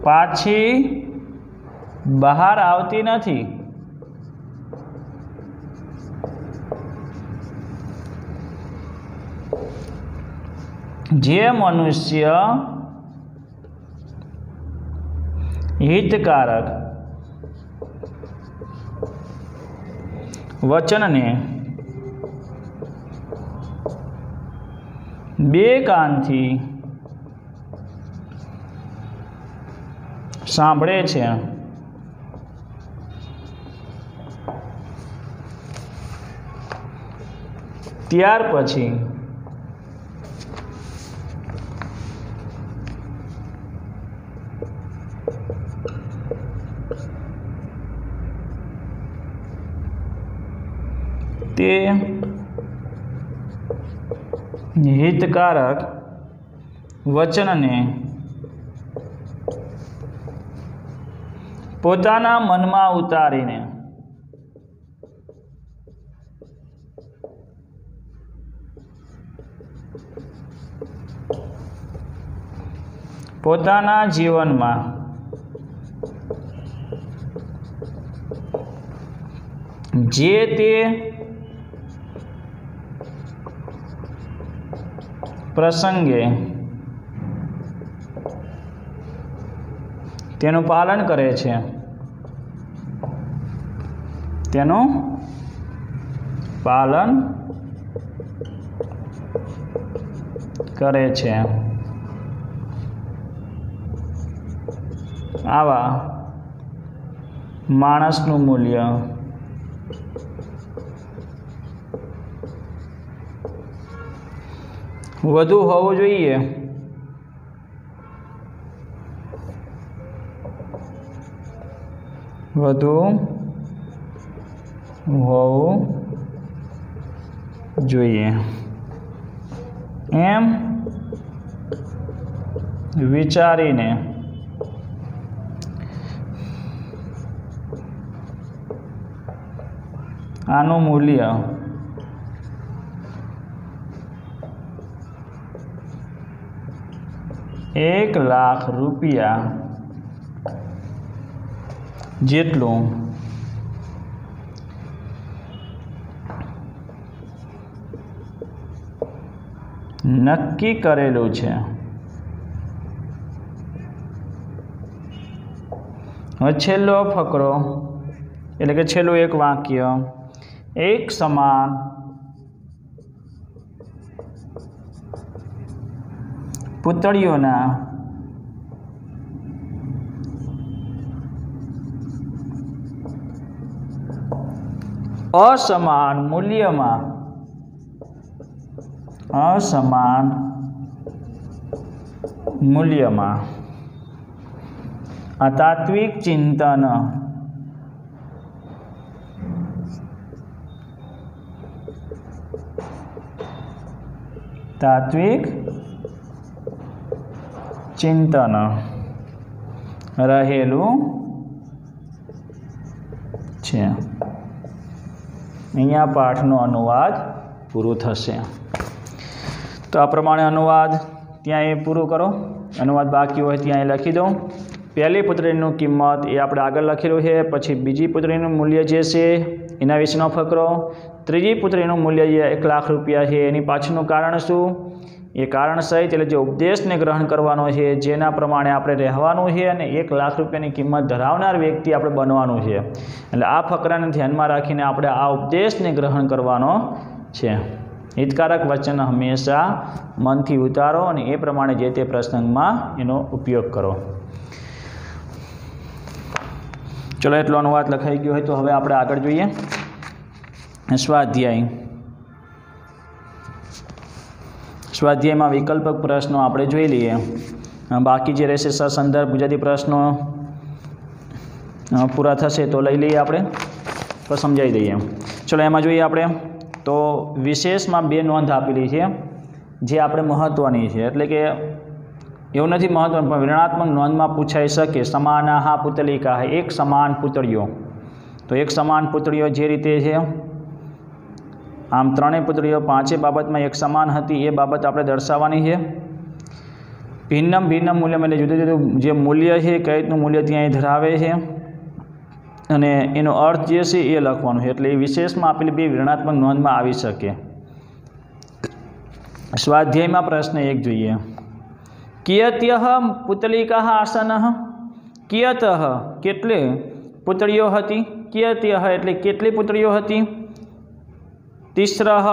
પાછી બહાર આવતી નથી. જે મનુષ્ય હિતકારક વચનને બે કાનથી સાંભળે છે ત્યાર પછી તે હિતકારક વચનને પોતાના મનમાં ઉતારીને પોતાના જીવનમાં જે તે પ્રસંગે તેનું પાલન કરે છે, તેનું પાલન કરે છે. આવા માણસનું મૂલ્ય વધુ હોવું જોઈએ. વધુ હોવું જોઈએ એમ વિચારીને આનું મૂલ્ય ₹1,00,000 જેટલું નક્કી કરેલું છે. હવે છેલ્લો ફકરો એટલે કે છેલ્લું એક વાક્ય, એક સમાન પૂતળીઓના અસમાન મૂલ્યમાં આ તાત્વિક ચિંતન રહેલું છે. અહીંયા પાઠનો અનુવાદ પૂરું થશે. તો આ પ્રમાણે અનુવાદ ત્યાં એ પૂરું કરો. અનુવાદ બાકી હોય ત્યાં એ લખી દો. પહેલી પુત્રીની કિંમત એ આપણે આગળ લખેલું છે. પછી બીજી પુત્રીનું મૂલ્ય જે છે એના વિશેનો ફકરો. ત્રીજી પુત્રીનું મૂલ્ય જે ₹1,00,000 છે એની પાછળનું કારણ શું, એ કારણ સહિત એટલે જે ઉપદેશને ગ્રહણ કરવાનો છે, જેના પ્રમાણે આપણે રહેવાનું છે અને ₹1,00,000ની કિંમત ધરાવનાર વ્યક્તિ આપણે બનવાનું છે. એટલે આ ફકરાને ધ્યાનમાં રાખીને આપણે આ ઉપદેશને ગ્રહણ કરવાનો છે. હિતકારક વચન હંમેશા મનથી ઉતારો અને એ પ્રમાણે જે તે પ્રસંગમાં એનો ઉપયોગ કરો. ચલો, એટલો અનુવાદ લખાઈ ગયો હોય તો હવે આપણે આગળ જોઈએ સ્વાધ્યાયમાં વિકલ્પક પ્રશ્નો આપણે જોઈ લઈએ. બાકી જે રહેશે સંદર્ભ ગુજરાતી પ્રશ્નો પૂરા થશે તો લઈ લઈએ આપણે, તો સમજાવી દઈએ. ચલો, એમાં જોઈએ આપણે તો વિશેષમાં 2 નોંધ આપેલી છે જે આપણે મહત્ત્વની છે. એટલે કે એવું નથી મહત્ત્વનું, પણ ઋણાત્મક નોંધમાં પૂછાઈ શકે. સમાનાહ પુતલિકાહ, એક સમાન પુતળીઓ. તો એક સમાન પુતળીઓ જે રીતે છે, આમ ત્રણેય પુત્રીઓ પાંચે બાબતમાં એક સમાન હતી એ બાબત આપણે દર્શાવવાની છે. ભિન્નમ મૂલ્ય એટલે જુદું જુદું જે મૂલ્ય છે કઈ રીતનું મૂલ્ય ત્યાં ધરાવે છે અને એનો અર્થ જે છે એ લખવાનું છે. એટલે એ વિશેષમાં આપેલી 2 ઋણાત્મક નોંધમાં આવી શકે. स्वाध्यायમાં પ્રશ્ન 1 જોઈએ। કિયત્યઃ પુતલિકાઃ આસનઃ। કિયતઃ કેટલી પુતળીઓ હતી। કિયત્યઃ એટલે કેટલી પુતળીઓ હતી। તિસ્રઃ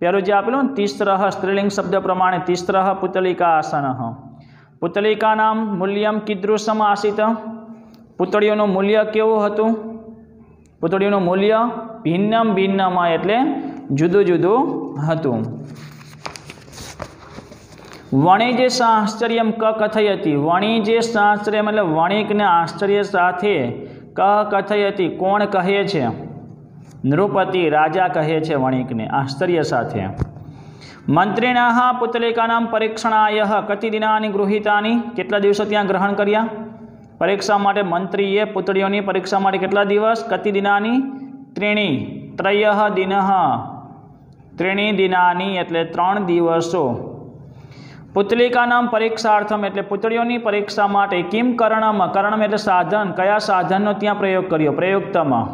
પહેલું જે આપેલું ને તિસ્રઃ સ્ત્રીલિંગ શબ્દ પ્રમાણે તિસ્રઃ પુતલિકા આસનઃ। પુતલિકાનામ મૂલ્યમ કીદૃશમ આસીત। પુતળીઓનું મૂલ્ય કેવું હતું। પુતળીઓનું મૂલ્ય ભિન્નમ ભિન્નમ એટલે જુદું જુદું હતું। વણિજે સાશ્ચર્યમ ક કથયતિ। વણિજે સાશ્ચર્યમ એટલે વણિકને આશ્ચર્ય સાથે ક કથયતિ કોણ કહે છે। નૃપતિ રાજા કહે છે વણિકને આશ્ચર્ય સાથે। મંત્રીણાઃ પુતલિકાનામ પરીક્ષણાય કતિ દિનાની ગૃહીતાની। કેટલા દિવસો ત્યાં ગ્રહણ કર્યા પરીક્ષા માટે। મંત્રીએ પુતળીઓની પરીક્ષા માટે કેટલા દિવસ। કતિ દિનાની ત્રીણી ત્રયઃ દિનઃ ત્રીણી દિનાની એટલે 3 દિવસો। પુતલિકાનામ પરીક્ષાર્થમ એટલે પુતળીઓની પરીક્ષા માટે કિમ કર્ણમ કર્ણમ એટલે સાધન કયા સાધનનો ત્યાં પ્રયોગ કર્યો। પ્રયોક્તમાં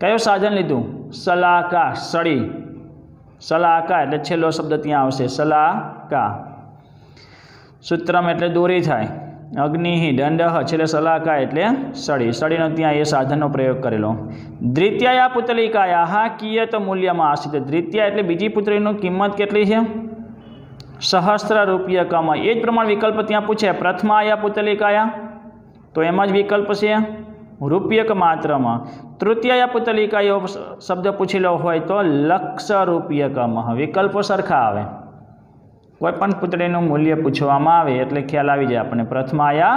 કયો સાધન લીધું। સલાકા સળી। સલાકા એટલે છેલ્લો શબ્દ ત્યાં આવશે સલાકા। સૂત્રમ એટલે દોરી થાય। અગ્નિ દંડઃ છેલ્લે સલાકા એટલે સળી। સળીનો ત્યાં એ સાધનનો પ્રયોગ કરેલો। દ્વિતીયા પુતલિકાયા કિયત મૂલ્યમાં આસિત। દ્વિતીયા એટલે બીજી પુતળીની કિંમત કેટલી છે। સહસ્ત્ર રૂપ્યકમ। એ જ પ્રમાણે વિકલ્પ ત્યાં પૂછે। પ્રથમાયા પુતલિકાયા તો એમાં જ વિકલ્પ છે રૂપ્યક માત્રમાં। તૃતીયા પુતલિકાયો શબ્દ પૂછેલો હોય તો લક્ષ રૂપ્યકમ। વિકલ્પો સરખા આવે। કોઈ પણ પુતળીનું મૂલ્ય પૂછવામાં આવે એટલે ખ્યાલ આવી જાય આપણને। પ્રથમાયા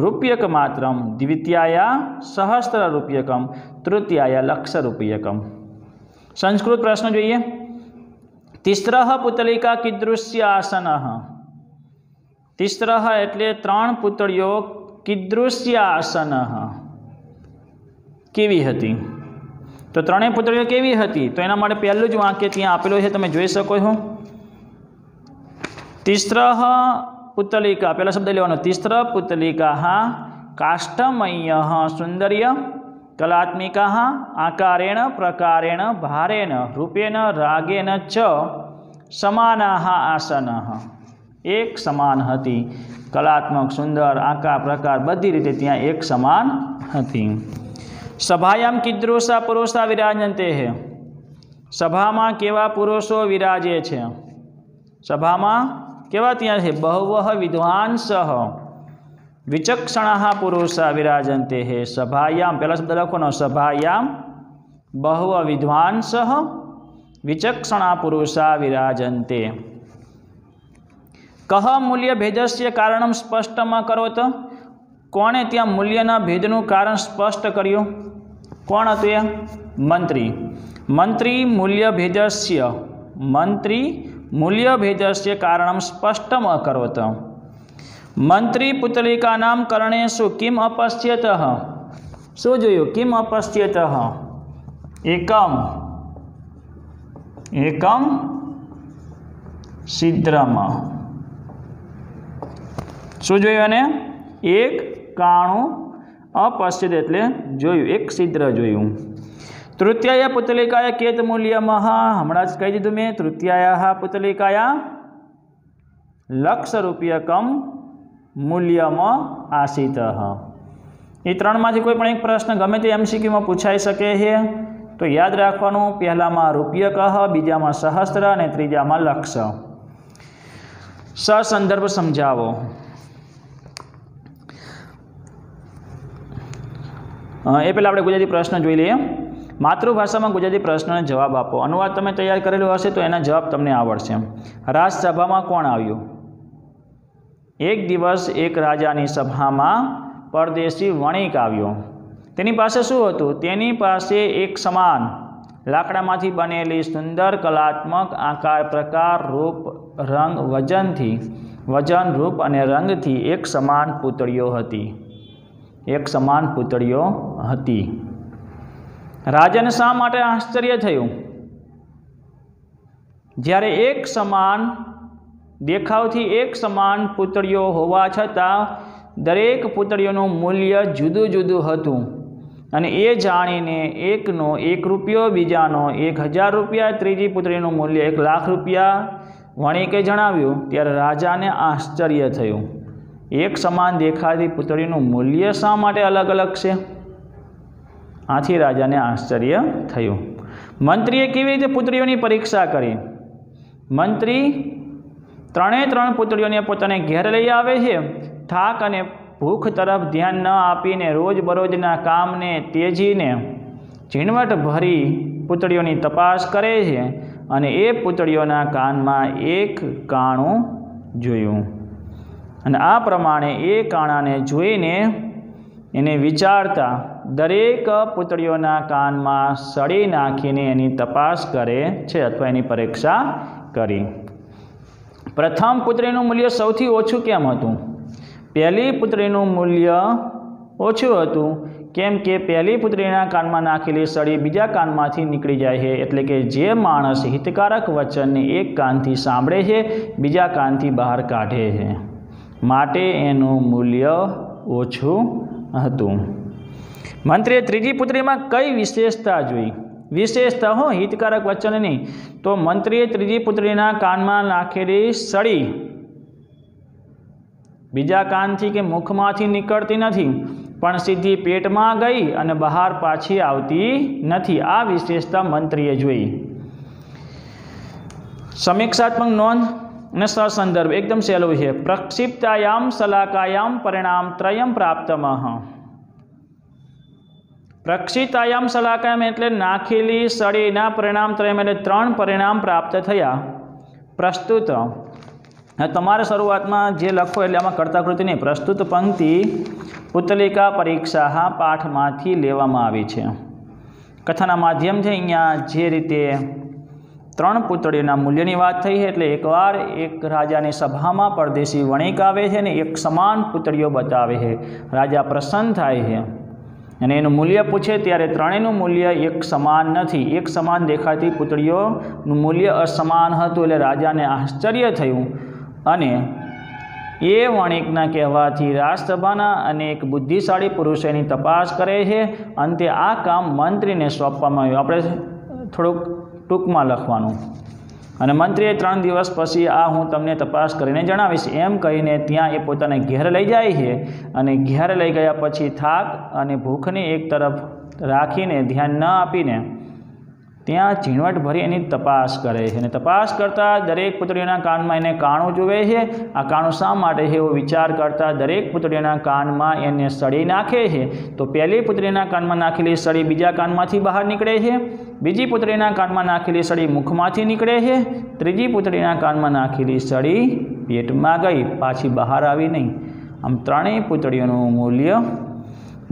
રૂપ્યક માત્રમ દ્વિતીયા સહસ્ત્ર રૂપ્યકમ તૃતીયા લક્ષ રૂપ્યકમ। સંસ્કૃત પ્રશ્ન જોઈએ। તિસ્રઃ પુતલિકા કીદૃશ્ય આસનઃ। તિસ્રઃ એટલે 3 પુતળીઓ કીદૃશ્ય આસનઃ કેવી હતી। તો 3 પુતળીઓ કેવી હતી તો એના માટે પહેલું જ વાક્ય ત્યાં આપેલું છે તમે જોઈ શકો છો। તિસ્રઃ પુતલિકા પહેલા શબ્દ લેવાનો। તિસ્ર પુતલિકાઃ કાષ્ઠમય્યઃ સુંદર્ય કલાત્મિકાઃ આકારેણ પ્રકારેણ ભારેણ રૂપેણ રાગેણ ચ સમાનાઃ આસનઃ। એક સમાન હતી। કલાત્મક સુંદર આકાર પ્રકાર બધી રીતે ત્યાં એક સમાન હતી। સભાયામ કીદૃશા પુરુષા વિરાજન્તે। સભામાં કેવા પુરુષો વિરાજે છે। સભામાં કેવા ત્યાં છે। બહવઃ વિદ્વાંસઃ વિચક્ષણાઃ પુરુષા વિરાજન્તે। સભાયામ પહેલા શબ્દ લખવાનો સભાયામ બહવ વિદ્વાંસઃ વિચક્ષણા પુરુષા વિરાજન્તે। કહ મૂલ્ય ભેદસ્ય કારણમ સ્પષ્ટમ કરોત। કોણે ત્યાં મૂલ્યના ભેદનું કારણ સ્પષ્ટ કર્યું। કોણ હતું એ મંત્રી। મંત્રી મૂલ્ય ભેદસ્ય કારણમ સ્પષ્ટમ અકરોત। મંત્રી પુતલિકાનામ કરણેષુ કિમ અપશ્યત। શું જોયું કિમ અપશ્યત। એકમ છિદ્રમ। શું જોયું અને એક કાણું અપશ્યત એટલે જોયું એક છિદ્ર જોયું। તૃતીયા પુતલિકાયા કેત મૂલ્યમઃ હમણાં જ કહી દીધું મેં। તૃતીયા પુતલિકાયા લક્ષ રૂપ્યકમ મૂલ્યમાં આસિત। એ 3માંથી કોઈ પણ એક પ્રશ્ન ગમે તે MCQમાં પૂછાઈ શકે છે તો યાદ રાખવાનું। પહેલામાં રૂપ્યક બીજામાં સહસ્ત્ર અને ત્રીજામાં લક્ષ। સસંદર્ભ સમજાવો। એ પહેલાં આપણે ગુજરાતી પ્રશ્ન જોઈ લઈએ। માતૃભાષામાં ગુજરાતી પ્રશ્નનો જવાબ આપો। અનુવાદ તમે તૈયાર કરેલો હશે તો એના જવાબ તમને આવડશે। રાજસભામાં કોણ આવ્યું। એક દિવસ એક રાજાની સભામાં પરદેશી વણિક આવ્યો। તેની પાસે શું હતું। તેની પાસે એક સમાન લાકડામાંથી બનેલી સુંદર કલાત્મક આકાર પ્રકાર રૂપ રંગ વજન રૂપ અને રંગથી એક સમાન પૂતળીઓ હતી। એક સમાન પૂતળીઓ હતી। રાજાને શા માટે આશ્ચર્ય થયું। જ્યારે એક સમાન દેખાવથી એક સમાન પૂતળીઓ હોવા છતાં દરેક પૂતળીઓનું મૂલ્ય જુદું જુદું હતું। અને એ જાણીને એકનો 1 રૂપિયો, બીજાનો 1000 રૂપિયા, ત્રીજી પુત્રીનું મૂલ્ય 1 લાખ રૂપિયા વણિકે જણાવ્યું ત્યારે રાજાને આશ્ચર્ય થયું. એક સમાન દેખાતી પુત્રીનું મૂલ્ય શા માટે અલગ અલગ છે? આથી રાજાને આશ્ચર્ય થયું. મંત્રીએ કેવી રીતે પુત્રીઓની પરીક્ષા કરી? મંત્રી 3 પુત્રીઓને પોતાને ઘેર લઈ આવે છે. થાક અને ભૂખ તરફ ધ્યાન ન આપીને રોજબરોજના કામને તેજીને ઝીણવટ ભરી પુત્રીઓની તપાસ કરે છે અને એ પુત્રીઓના કાનમાં એક કાણું જોયું અને આ પ્રમાણે એ કાણાને જોઈને એને વિચારતા દરેક પુત્રીઓના કાનમાં સળી નાખીને એની તપાસ કરે છે અથવા એની પરીક્ષા કરી. પ્રથમ પુત્રીનું મૂલ્ય સૌથી ઓછું કેમ હતું? પહેલી પુત્રીનું મૂલ્ય ઓછું હતું કેમ કે પહેલી પુત્રીના કાનમાં નાખેલી સળી બીજા કાનમાંથી નીકળી જાય છે. એટલે કે જે માણસ હિતકારક વચનને એક કાનથી સાંભળે છે બીજા કાનથી બહાર કાઢે છે, માટે એનું મૂલ્ય ઓછું હતું. મંત્રીએ ત્રીજી પુત્રીમાં કઈ વિશેષતા જોઈ? વિશેષતા હિતકારક વચન નહીં. તો મંત્રીએ ત્રીજી પુત્રીના કાનમાં નાખેલી સળી બીજા કાનથી કે મુખમાંથી નીકળતી નથી, પણ સીધી પેટમાં ગઈ અને બહાર પાછી આવતી નથી. આ વિશેષતા મંત્રીએ જોઈ. સમીક્ષાત્મક નોંધ અને સસંદર્ભ એકદમ સહેલું છે. પ્રક્ષિપ્તાયામ શલાકાયામ પરિણામ ત્રયમ પ્રાપ્તમઃ. પ્રક્ષિપ્તાયામ શલાકાયામ એટલે નાખેલી સળીના પરિણામ ત્રયમ એટલે 3 પરિણામ પ્રાપ્ત થયા. પ્રસ્તુત તમારે શરૂઆતમાં જે લખો એટલે આમાં કર્તાકૃતિ નહીં, પ્રસ્તુત પંક્તિ પુતલિકા પરીક્ષા પાઠમાંથી લેવામાં આવી છે. કથાના માધ્યમથી અહીંયા જે રીતે 3 પુતળીઓના મૂલ્યની વાત થઈ છે એટલે એકવાર એક રાજાની સભામાં પરદેશી વણિક આવે છે ને એક સમાન પુતળીઓ બતાવે છે. રાજા પ્રસન્ન થાય છે અને એનું મૂલ્ય પૂછે ત્યારે ત્રણેયનું મૂલ્ય એક સમાન નથી. એક સમાન દેખાતી પુતળીઓનું મૂલ્ય અસમાન હતું એટલે રાજાને આશ્ચર્ય થયું અને એ વણિકના કહેવાથી રાજસભાના અનેક બુદ્ધિશાળી પુરુષો એની તપાસ કરે છે. અંતે આ કામ મંત્રીને સોંપવામાં આવ્યું. આપણે થોડુંક ટૂંકમાં લખવાનું. અને મંત્રીએ 3 દિવસ પછી આ હું તમને તપાસ કરીને જણાવીશ એમ કહીને ત્યાં એ પોતાને ઘેર લઈ જાય છે અને ઘેર લઈ ગયા પછી થાક અને ભૂખને એક તરફ રાખીને ધ્યાન ન આપીને ત્યાં ઝીણવટ ભરી એની તપાસ કરે છે અને તપાસ કરતાં દરેક પુત્રીઓના કાનમાં એને કાણું જુએ છે. આ કાણું શા માટે છે એવો વિચાર કરતાં દરેક પુત્રીઓના કાનમાં એને સળી નાખે છે. તો પહેલી પુત્રીના કાનમાં નાખેલી સળી બીજા કાનમાંથી બહાર નીકળે છે, બીજી પુત્રીના કાનમાં નાખેલી સળી મુખમાંથી નીકળે છે, ત્રીજી પુત્રીના કાનમાં નાખેલી સળી પેટમાં ગઈ, પાછી બહાર આવી નહીં. આમ ત્રણેય પુત્રીઓનું મૂલ્ય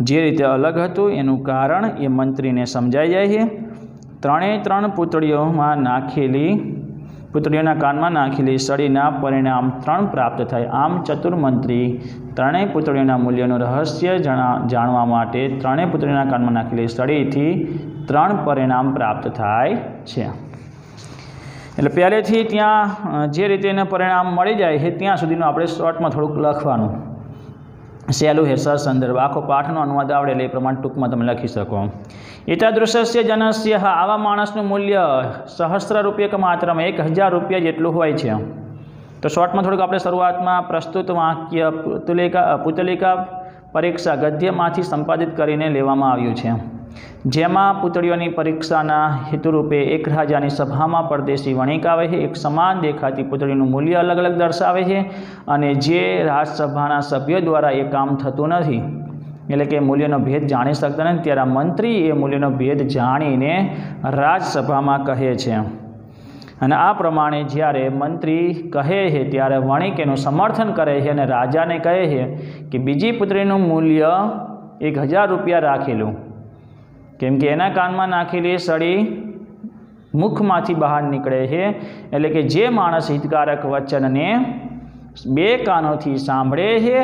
જે રીતે અલગ હતું એનું કારણ એ મંત્રીને સમજાઈ જાય છે. 3 પુતળીઓમાં નાખેલી પુતળીઓના કાનમાં નાખેલી સળીના પરિણામ 3 પ્રાપ્ત થાય. આમ ચતુર્મંત્રી 3 પુતળીઓના મૂલ્યનું રહસ્ય જાણવા માટે 3 પુતળીઓના કાનમાં નાખેલી સળીથી 3 પરિણામ પ્રાપ્ત થાય છે. એટલે પહેલેથી ત્યાં જે રીતે એને પરિણામ મળી જાય છે ત્યાં સુધીનું આપણે શોર્ટમાં થોડુંક લખવાનું. સહેલું છે સંદર્ભ. આખો પાઠનો અનુવાદ આવડે એટલે એ પ્રમાણે ટૂંકમાં તમે લખી શકો. એતાદૃશ્ય જનસ્ય આવા માણસનું મૂલ્ય સહસ્ત્ર રૂપિયક માત્રમાં 1000 રૂપિયા જેટલું હોય છે. તો શોર્ટમાં થોડુંક આપણે શરૂઆતમાં પ્રસ્તુત વાક્ય પુતલિકા પરીક્ષા ગદ્યમાંથી સંપાદિત કરીને લેવામાં આવ્યું છે, જેમાં પુતળીઓની પરીક્ષાના હેતુરૂપે એક રાજાની સભામાં પરદેશી વણિક આવે છે. એક સમાન દેખાતી પુતળીનું મૂલ્ય અલગ અલગ દર્શાવે છે અને જે રાજસભાના સભ્યો દ્વારા એ કામ થતું નથી એટલે કે મૂલ્યનો ભેદ જાણી શકતા નથી ત્યારે મંત્રી એ મૂલ્યનો ભેદ જાણીને રાજસભામાં કહે છે. અને આ પ્રમાણે જ્યારે મંત્રી કહે છે ત્યારે વણિક એનું સમર્થન કરે છે અને રાજાને કહે છે કે બીજી પુત્રીનું મૂલ્ય 1000 રૂપિયા રાખેલું, કેમ કે એના કાનમાં નાખેલી સળી મુખમાંથી બહાર નીકળે છે. એટલે કે જે માણસ હિતકારક વચનને 2 કાનોથી સાંભળે છે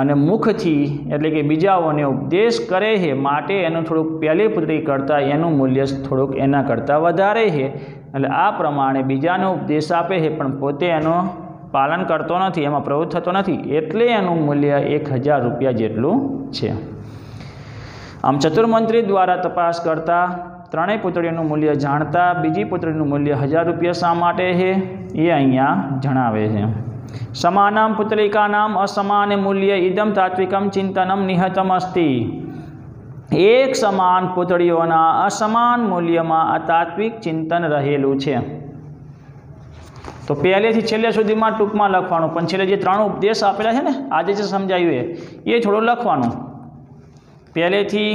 અને મુખથી એટલે કે બીજાઓને ઉપદેશ કરે છે, માટે એનું થોડુંક પહેલી પુત્રી કરતાં એનું મૂલ્ય થોડુંક એના કરતાં વધારે છે. એટલે આ પ્રમાણે બીજાને ઉપદેશ આપે છે પણ પોતે એનું પાલન કરતો નથી, એમાં પ્રવૃત્ત થતો નથી, એટલે એનું મૂલ્ય 1000 રૂપિયા જેટલું છે. આમ ચતુર્મંત્રી દ્વારા તપાસ કરતા ત્રણેય પુતળીઓનું મૂલ્ય જાણતા બીજી પુતળીનું મૂલ્ય 1000 રૂપિયા શા માટે છે એ અહીંયા જણાવે છે। સમાનામ પુતલિકાનામ અસમાન મૂલ્ય ઇદમ તાત્વિકમ ચિંતનમ નિહતમ અસ્તિ। એક સમાન પુતળીઓના અસમાન મૂલ્યમાં આ તાત્વિક ચિંતન રહેલું છે। તો પહેલેથી છેલ્લે સુધીમાં ટૂંકમાં લખવાનું, પણ છેલ્લે જે 3 ઉપદેશ આપેલા છે ને આજે જે સમજાવ્યું એ થોડું લખવાનું। પહેલેથી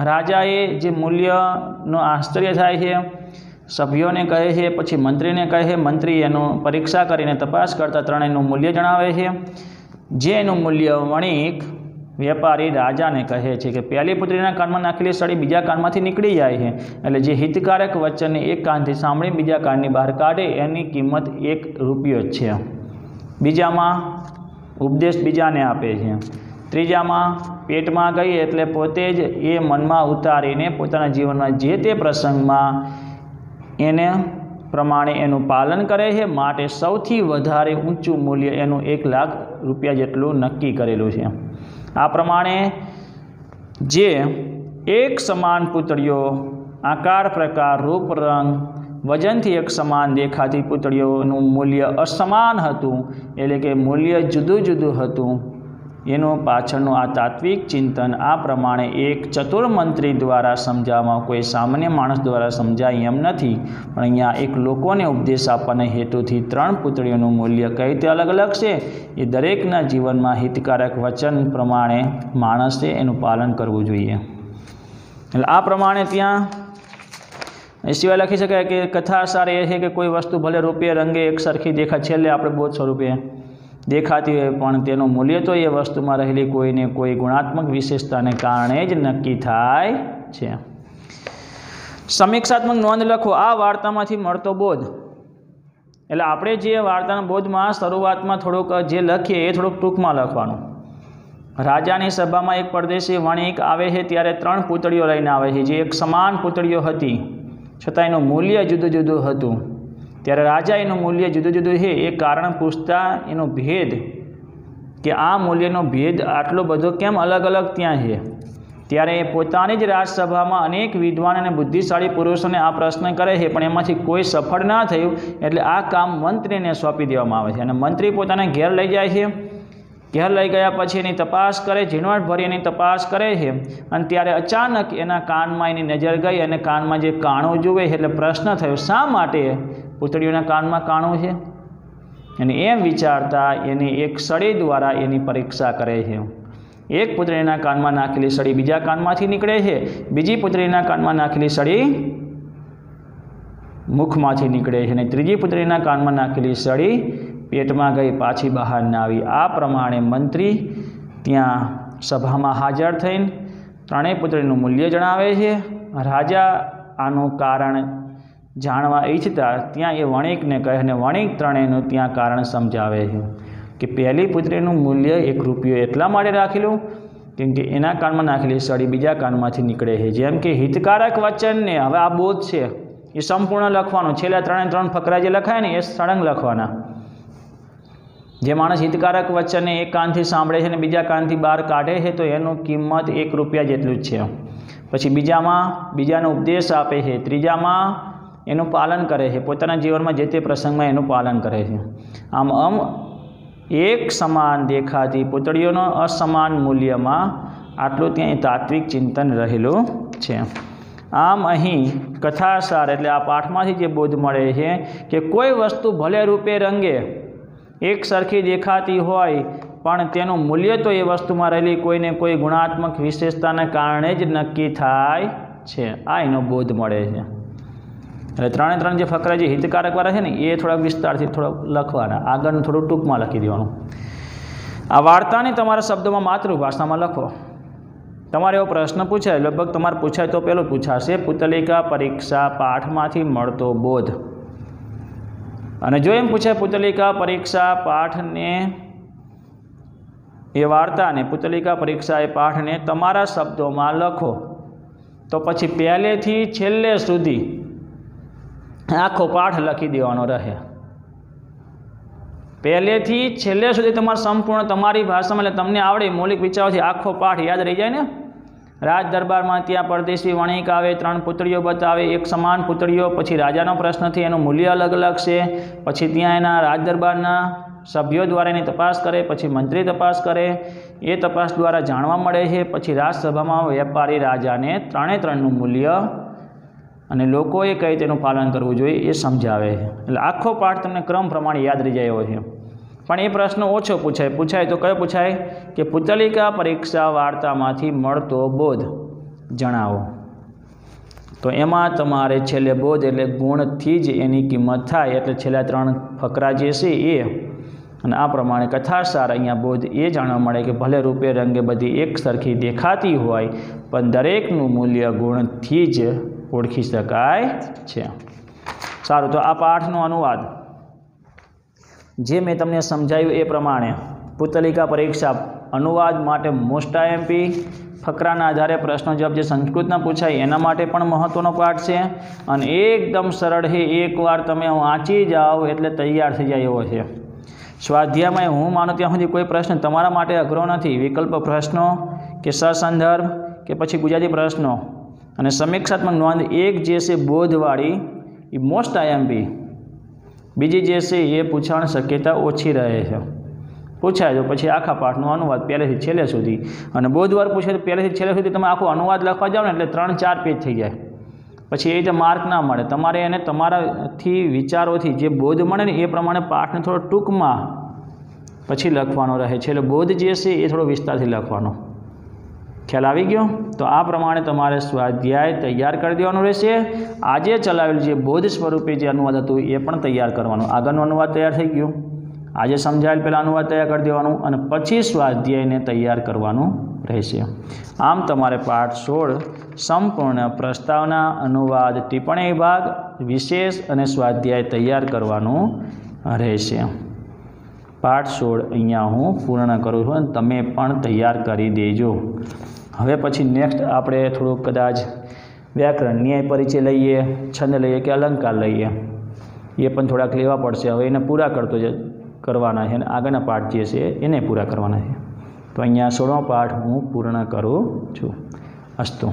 રાજાએ જે મૂલ્યનો આશ્ચર્ય થાય છે, સભ્યોને કહે છે, પછી મંત્રીને કહે છે, મંત્રી એનું પરીક્ષા કરીને તપાસ કરતાં ત્રણેયનું મૂલ્ય જણાવે છે। જે એનું મૂલ્ય વણિક વેપારી રાજાને કહે છે કે પહેલી પુત્રીના કાનમાં નાખેલી સળી બીજા કાનમાંથી નીકળી જાય છે, એટલે જે હિતકારક વચનને એક કાનથી સાંભળી બીજા કાનની બહાર કાઢે એની કિંમત 1 રૂપિયો જ છે। બીજામાં ઉપદેશ બીજાને આપે છે। ત્રીજામાં પેટમાં ગઈ એટલે પોતે જ એ મનમાં ઉતારીને પોતાના જીવનમાં જે તે પ્રસંગમાં એને પ્રમાણે એનું પાલન કરે છે, માટે સૌથી વધારે ઊંચું મૂલ્ય એનું 1 લાખ રૂપિયા જેટલું નક્કી કરેલું છે। આ પ્રમાણે જે એક સમાન પુતળીઓ આકાર પ્રકાર રૂપ રંગ વજનથી એક સમાન દેખાતી પુતળીઓનું મૂલ્ય અસમાન હતું, એટલે કે મૂલ્ય જુદું જુદું હતું, એનું પાછળનું આ તાત્વિક ચિંતન આ પ્રમાણે એક ચતુર્મંત્રી દ્વારા સમજાવવામાં, કોઈ સામાન્ય માણસ દ્વારા સમજાય એમ નથી, પણ અહીંયા એક લોકોને ઉપદેશ આપવાના હેતુથી 3 પુતળીઓનું મૂલ્ય કઈ રીતે અલગ અલગ છે એ દરેકના જીવનમાં હિતકારક વચન પ્રમાણે માણસે એનું પાલન કરવું જોઈએ। એટલે આ પ્રમાણે ત્યાં એ સિવાય લખી શકાય કે કથાસાર એ છે કે કોઈ વસ્તુ ભલે રૂપે રંગે એક સરખી દેખાય, છેલ્લે આપણે 200 રૂપિયા દેખાતી હોય, પણ તેનું મૂલ્ય તો એ વસ્તુમાં રહેલી કોઈને કોઈ ગુણાત્મક વિશેષતાને કારણે જ નક્કી થાય છે। સમીક્ષાત્મક નોંધ લખો। આ વાર્તામાંથી મળતો બોધ, એટલે આપણે જે વાર્તાના બોધમાં શરૂઆતમાં થોડુંક જે લખીએ એ થોડુંક ટૂંકમાં લખવાનું। રાજાની સભામાં એક પરદેશી વણિક આવે છે, ત્યારે 3 પુતળીઓ લઈને આવે છે, જે એક સમાન પુતળીઓ હતી છતાં એનું મૂલ્ય જુદું જુદું હતું। ત્યારે રાજા એનું મૂલ્ય જુદું જુદું છે એ કારણ પૂછતા એનો ભેદ, કે આ મૂલ્યનો ભેદ આટલો બધો કેમ અલગ અલગ ત્યાં છે, ત્યારે એ પોતાની જ રાજસભામાં અનેક વિદ્વાન અને બુદ્ધિશાળી પુરુષોને આ પ્રશ્ન કરે છે, પણ એમાંથી કોઈ સફળ ના થયું, એટલે આ કામ મંત્રીને સોંપી દેવામાં આવે છે અને મંત્રી પોતાને ઘેર લઈ જાય છે। ઘેર લઈ ગયા પછી એની તપાસ કરે, ઝીણવટભરી એની તપાસ કરે છે, અને ત્યારે અચાનક એના કાનમાં એની નજર ગઈ અને કાનમાં જે કાણું જુએ એટલે પ્રશ્ન થયો, શા માટે પુતળીઓના કાનમાં કાણું છે? અને એમ વિચારતા એની એક સળી દ્વારા એની પરીક્ષા કરે છે। એક પુતળીના કાનમાં નાખેલી સળી બીજા કાનમાંથી નીકળે છે, બીજી પુતળીના કાનમાં નાખેલી સળી મુખમાંથી નીકળે છે, અને ત્રીજી પુતળીના કાનમાં નાખેલી સળી પેટમાં ગઈ, પાછી બહાર ના આવી। આ પ્રમાણે મંત્રી ત્યાં સભામાં હાજર થઈને 3 પુતળીનું મૂલ્ય જણાવે છે। રાજા આનું કારણ જાણવા ઈચ્છતા ત્યાં એ વણિકને કહે, અને વણિક ત્રણેયનું ત્યાં કારણ સમજાવે છે કે પહેલી પુત્રીનું મૂલ્ય 1 રૂપિયો એટલા માટે રાખેલું કેમ કે એના કાનમાં નાખેલી સળી બીજા કાનમાંથી નીકળે છે। જેમ કે હિતકારક વચનને હવે આ બોધ છે એ સંપૂર્ણ લખવાનું, છેલ્લા 3 ફકરા જે લખાય ને એ સળંગ લખવાના। જે માણસ હિતકારક વચનને એક કાનથી સાંભળે છે અને બીજા કાનથી બહાર કાઢે છે તો એનું કિંમત 1 રૂપિયા જેટલું જ છે। પછી બીજાનો ઉપદેશ આપે છે, ત્રીજામાં એનું પાલન કરે છે, પોતાના જીવનમાં જે તે પ્રસંગમાં એનું પાલન કરે છે। આમ એક સમાન દેખાતી પુતળીઓનો અસમાન મૂલ્યમાં આટલું ત્યાં તાત્વિક ચિંતન રહેલું છે। આમ અહીં કથાસાર એટલે આ પાઠમાંથી જે બોધ મળે છે કે કોઈ વસ્તુ ભલે રૂપે રંગે એક સરખી દેખાતી હોય, પણ તેનું મૂલ્ય તો એ વસ્તુમાં રહેલી કોઈને કોઈ ગુણાત્મક વિશેષતાને કારણે જ નક્કી થાય છે। આ એનો બોધ મળે છે। એટલે 3 જે ફકરા જે હિતકારકવાળા છે ને એ થોડાક વિસ્તારથી થોડાક લખવાના, આગળનું થોડું ટૂંકમાં લખી દેવાનું। આ વાર્તાને તમારા શબ્દોમાં માતૃભાષામાં લખો। તમારે એવો પ્રશ્ન પૂછાય, લગભગ તમારે પૂછાય તો પહેલું પૂછાશે પુતલિકા પરીક્ષા પાઠમાંથી મળતો બોધ। અને જો એમ પૂછાય પુતલિકા પરીક્ષા પાઠને એ વાર્તાને પુતલિકા પરીક્ષા એ પાઠને તમારા શબ્દોમાં લખો, તો પછી પહેલેથી છેલ્લે સુધી આખો પાઠ લખી દેવાનો રહે। પહેલેથી છેલ્લે સુધી તમારે સંપૂર્ણ તમારી ભાષામાં એટલે તમને આવડે મૌલિક વિચારોથી આખો પાઠ યાદ રહી જાય ને, રાજ દરબારમાં ત્યાં પરદેશી વણિક આવે, 3 પુતળીઓ બતાવે, એક સમાન પુતળીઓ, પછી રાજાનો પ્રશ્નથી એનું મૂલ્ય અલગ અલગ છે, પછી ત્યાં એના રાજ દરબારના સભ્યો દ્વારા એની તપાસ કરે, પછી મંત્રી તપાસ કરે, એ તપાસ દ્વારા જાણવા મળે છે, પછી રાજસભામાં વેપારી રાજાને 3નું મૂલ્ય અને લોકોએ કઈ તેનું પાલન કરવું જોઈએ એ સમજાવે છે. એટલે આખો પાઠ તમને ક્રમ પ્રમાણે યાદ રહી જાય એવો છે. પણ એ પ્રશ્ન ઓછો પૂછાય તો કયો પૂછાય કે પુતલિકા પરીક્ષા વાર્તામાંથી મળતો બોધ જણાવો. તો એમાં તમારે છેલ્લે બોધ એટલે ગુણથી જ એની કિંમત થાય, એટલે છેલ્લા 3 ફકરા જે છે એ, અને આ પ્રમાણે કથાસાર અહીંયા બોધ એ જાણવા મળે કે ભલે રૂપે રંગે બધી એક સરખી દેખાતી હોય પણ દરેકનું મૂલ્ય ગુણથી જ ઓળખી શકાય છે. સારું, તો આ પાઠનો અનુવાદ જે મેં તમને સમજાવ્યું એ પ્રમાણે પુતલિકા પરીક્ષા અનુવાદ માટે મોસ્ટ આઈએમપી, ફકરાના આધારે પ્રશ્નો જવાબ જે સંસ્કૃતના પૂછાય એના માટે પણ મહત્ત્વનો પાઠ છે, અને એકદમ સરળ છે. એકવાર તમે વાંચી જાઓ એટલે તૈયાર થઈ જાય એવો છે. સ્વાધ્યાયમાં હું માનું ત્યાં સુધી કોઈ પ્રશ્ન તમારા માટે અઘરો નથી. વિકલ્પ પ્રશ્નો કે સસંદર્ભ કે પછી ગુજરાતી પ્રશ્નો અને સમીક્ષાત્મક નોંધ એક જે છે બોધવાળી એ મોસ્ટ આઈએમપી, બીજી જે છે એ પૂછાણ શક્યતા ઓછી રહે છે. પૂછાય તો પછી આખા પાઠનો અનુવાદ પહેલેથી છેલ્લે સુધી, અને બોધવાર પૂછે તો પહેલેથી છેલ્લે સુધી તમે આખો અનુવાદ લખવા જાઓ ને એટલે 3-4 પેજ થઈ જાય. પછી એ રીતે માર્ક ના મળે. તમારે એને તમારાથી વિચારોથી જે બોધ મળે ને એ પ્રમાણે પાઠને થોડો ટૂંકમાં પછી લખવાનો રહે છે. એટલે બોધ જે છે એ થોડો વિસ્તારથી લખવાનો. ખ્યાલ આવી ગયો? તો આ પ્રમાણે તમારે સ્વાધ્યાય તૈયાર કરી દેવાનું રહેશે. આજે ચલાવેલ જે બોધ સ્વરૂપે જે અનુવાદ હતું એ પણ તૈયાર કરવાનું. આગળનો અનુવાદ તૈયાર થઈ ગયો, આજે સમજાયેલ પહેલાં અનુવાદ તૈયાર કરી દેવાનું અને પછી સ્વાધ્યાયને તૈયાર કરવાનું રહેશે. આમ તમારે પાઠ 16 સંપૂર્ણ પ્રસ્તાવના, અનુવાદ, ટિપ્પણી વિભાગ, વિશેષ અને સ્વાધ્યાય તૈયાર કરવાનું રહેશે. પાઠ 16 અહીંયા હું પૂર્ણ કરું છું અને તમે પણ તૈયાર કરી દેજો. હવે પછી નેક્સ્ટ આપણે થોડુંક કદાચ વ્યાકરણ, ન્યાય પરિચય લઈએ, છંદ લઈએ કે અલંકાર લઈએ, એ પણ થોડાક લેવા પડશે. હવે એને પૂરા કરવાના છે અને આગળના પાઠ જે છે એને પૂરા કરવાના છે. તો અહીંયા 16મો પાઠ હું પૂર્ણ કરું છું. અસ્તુ.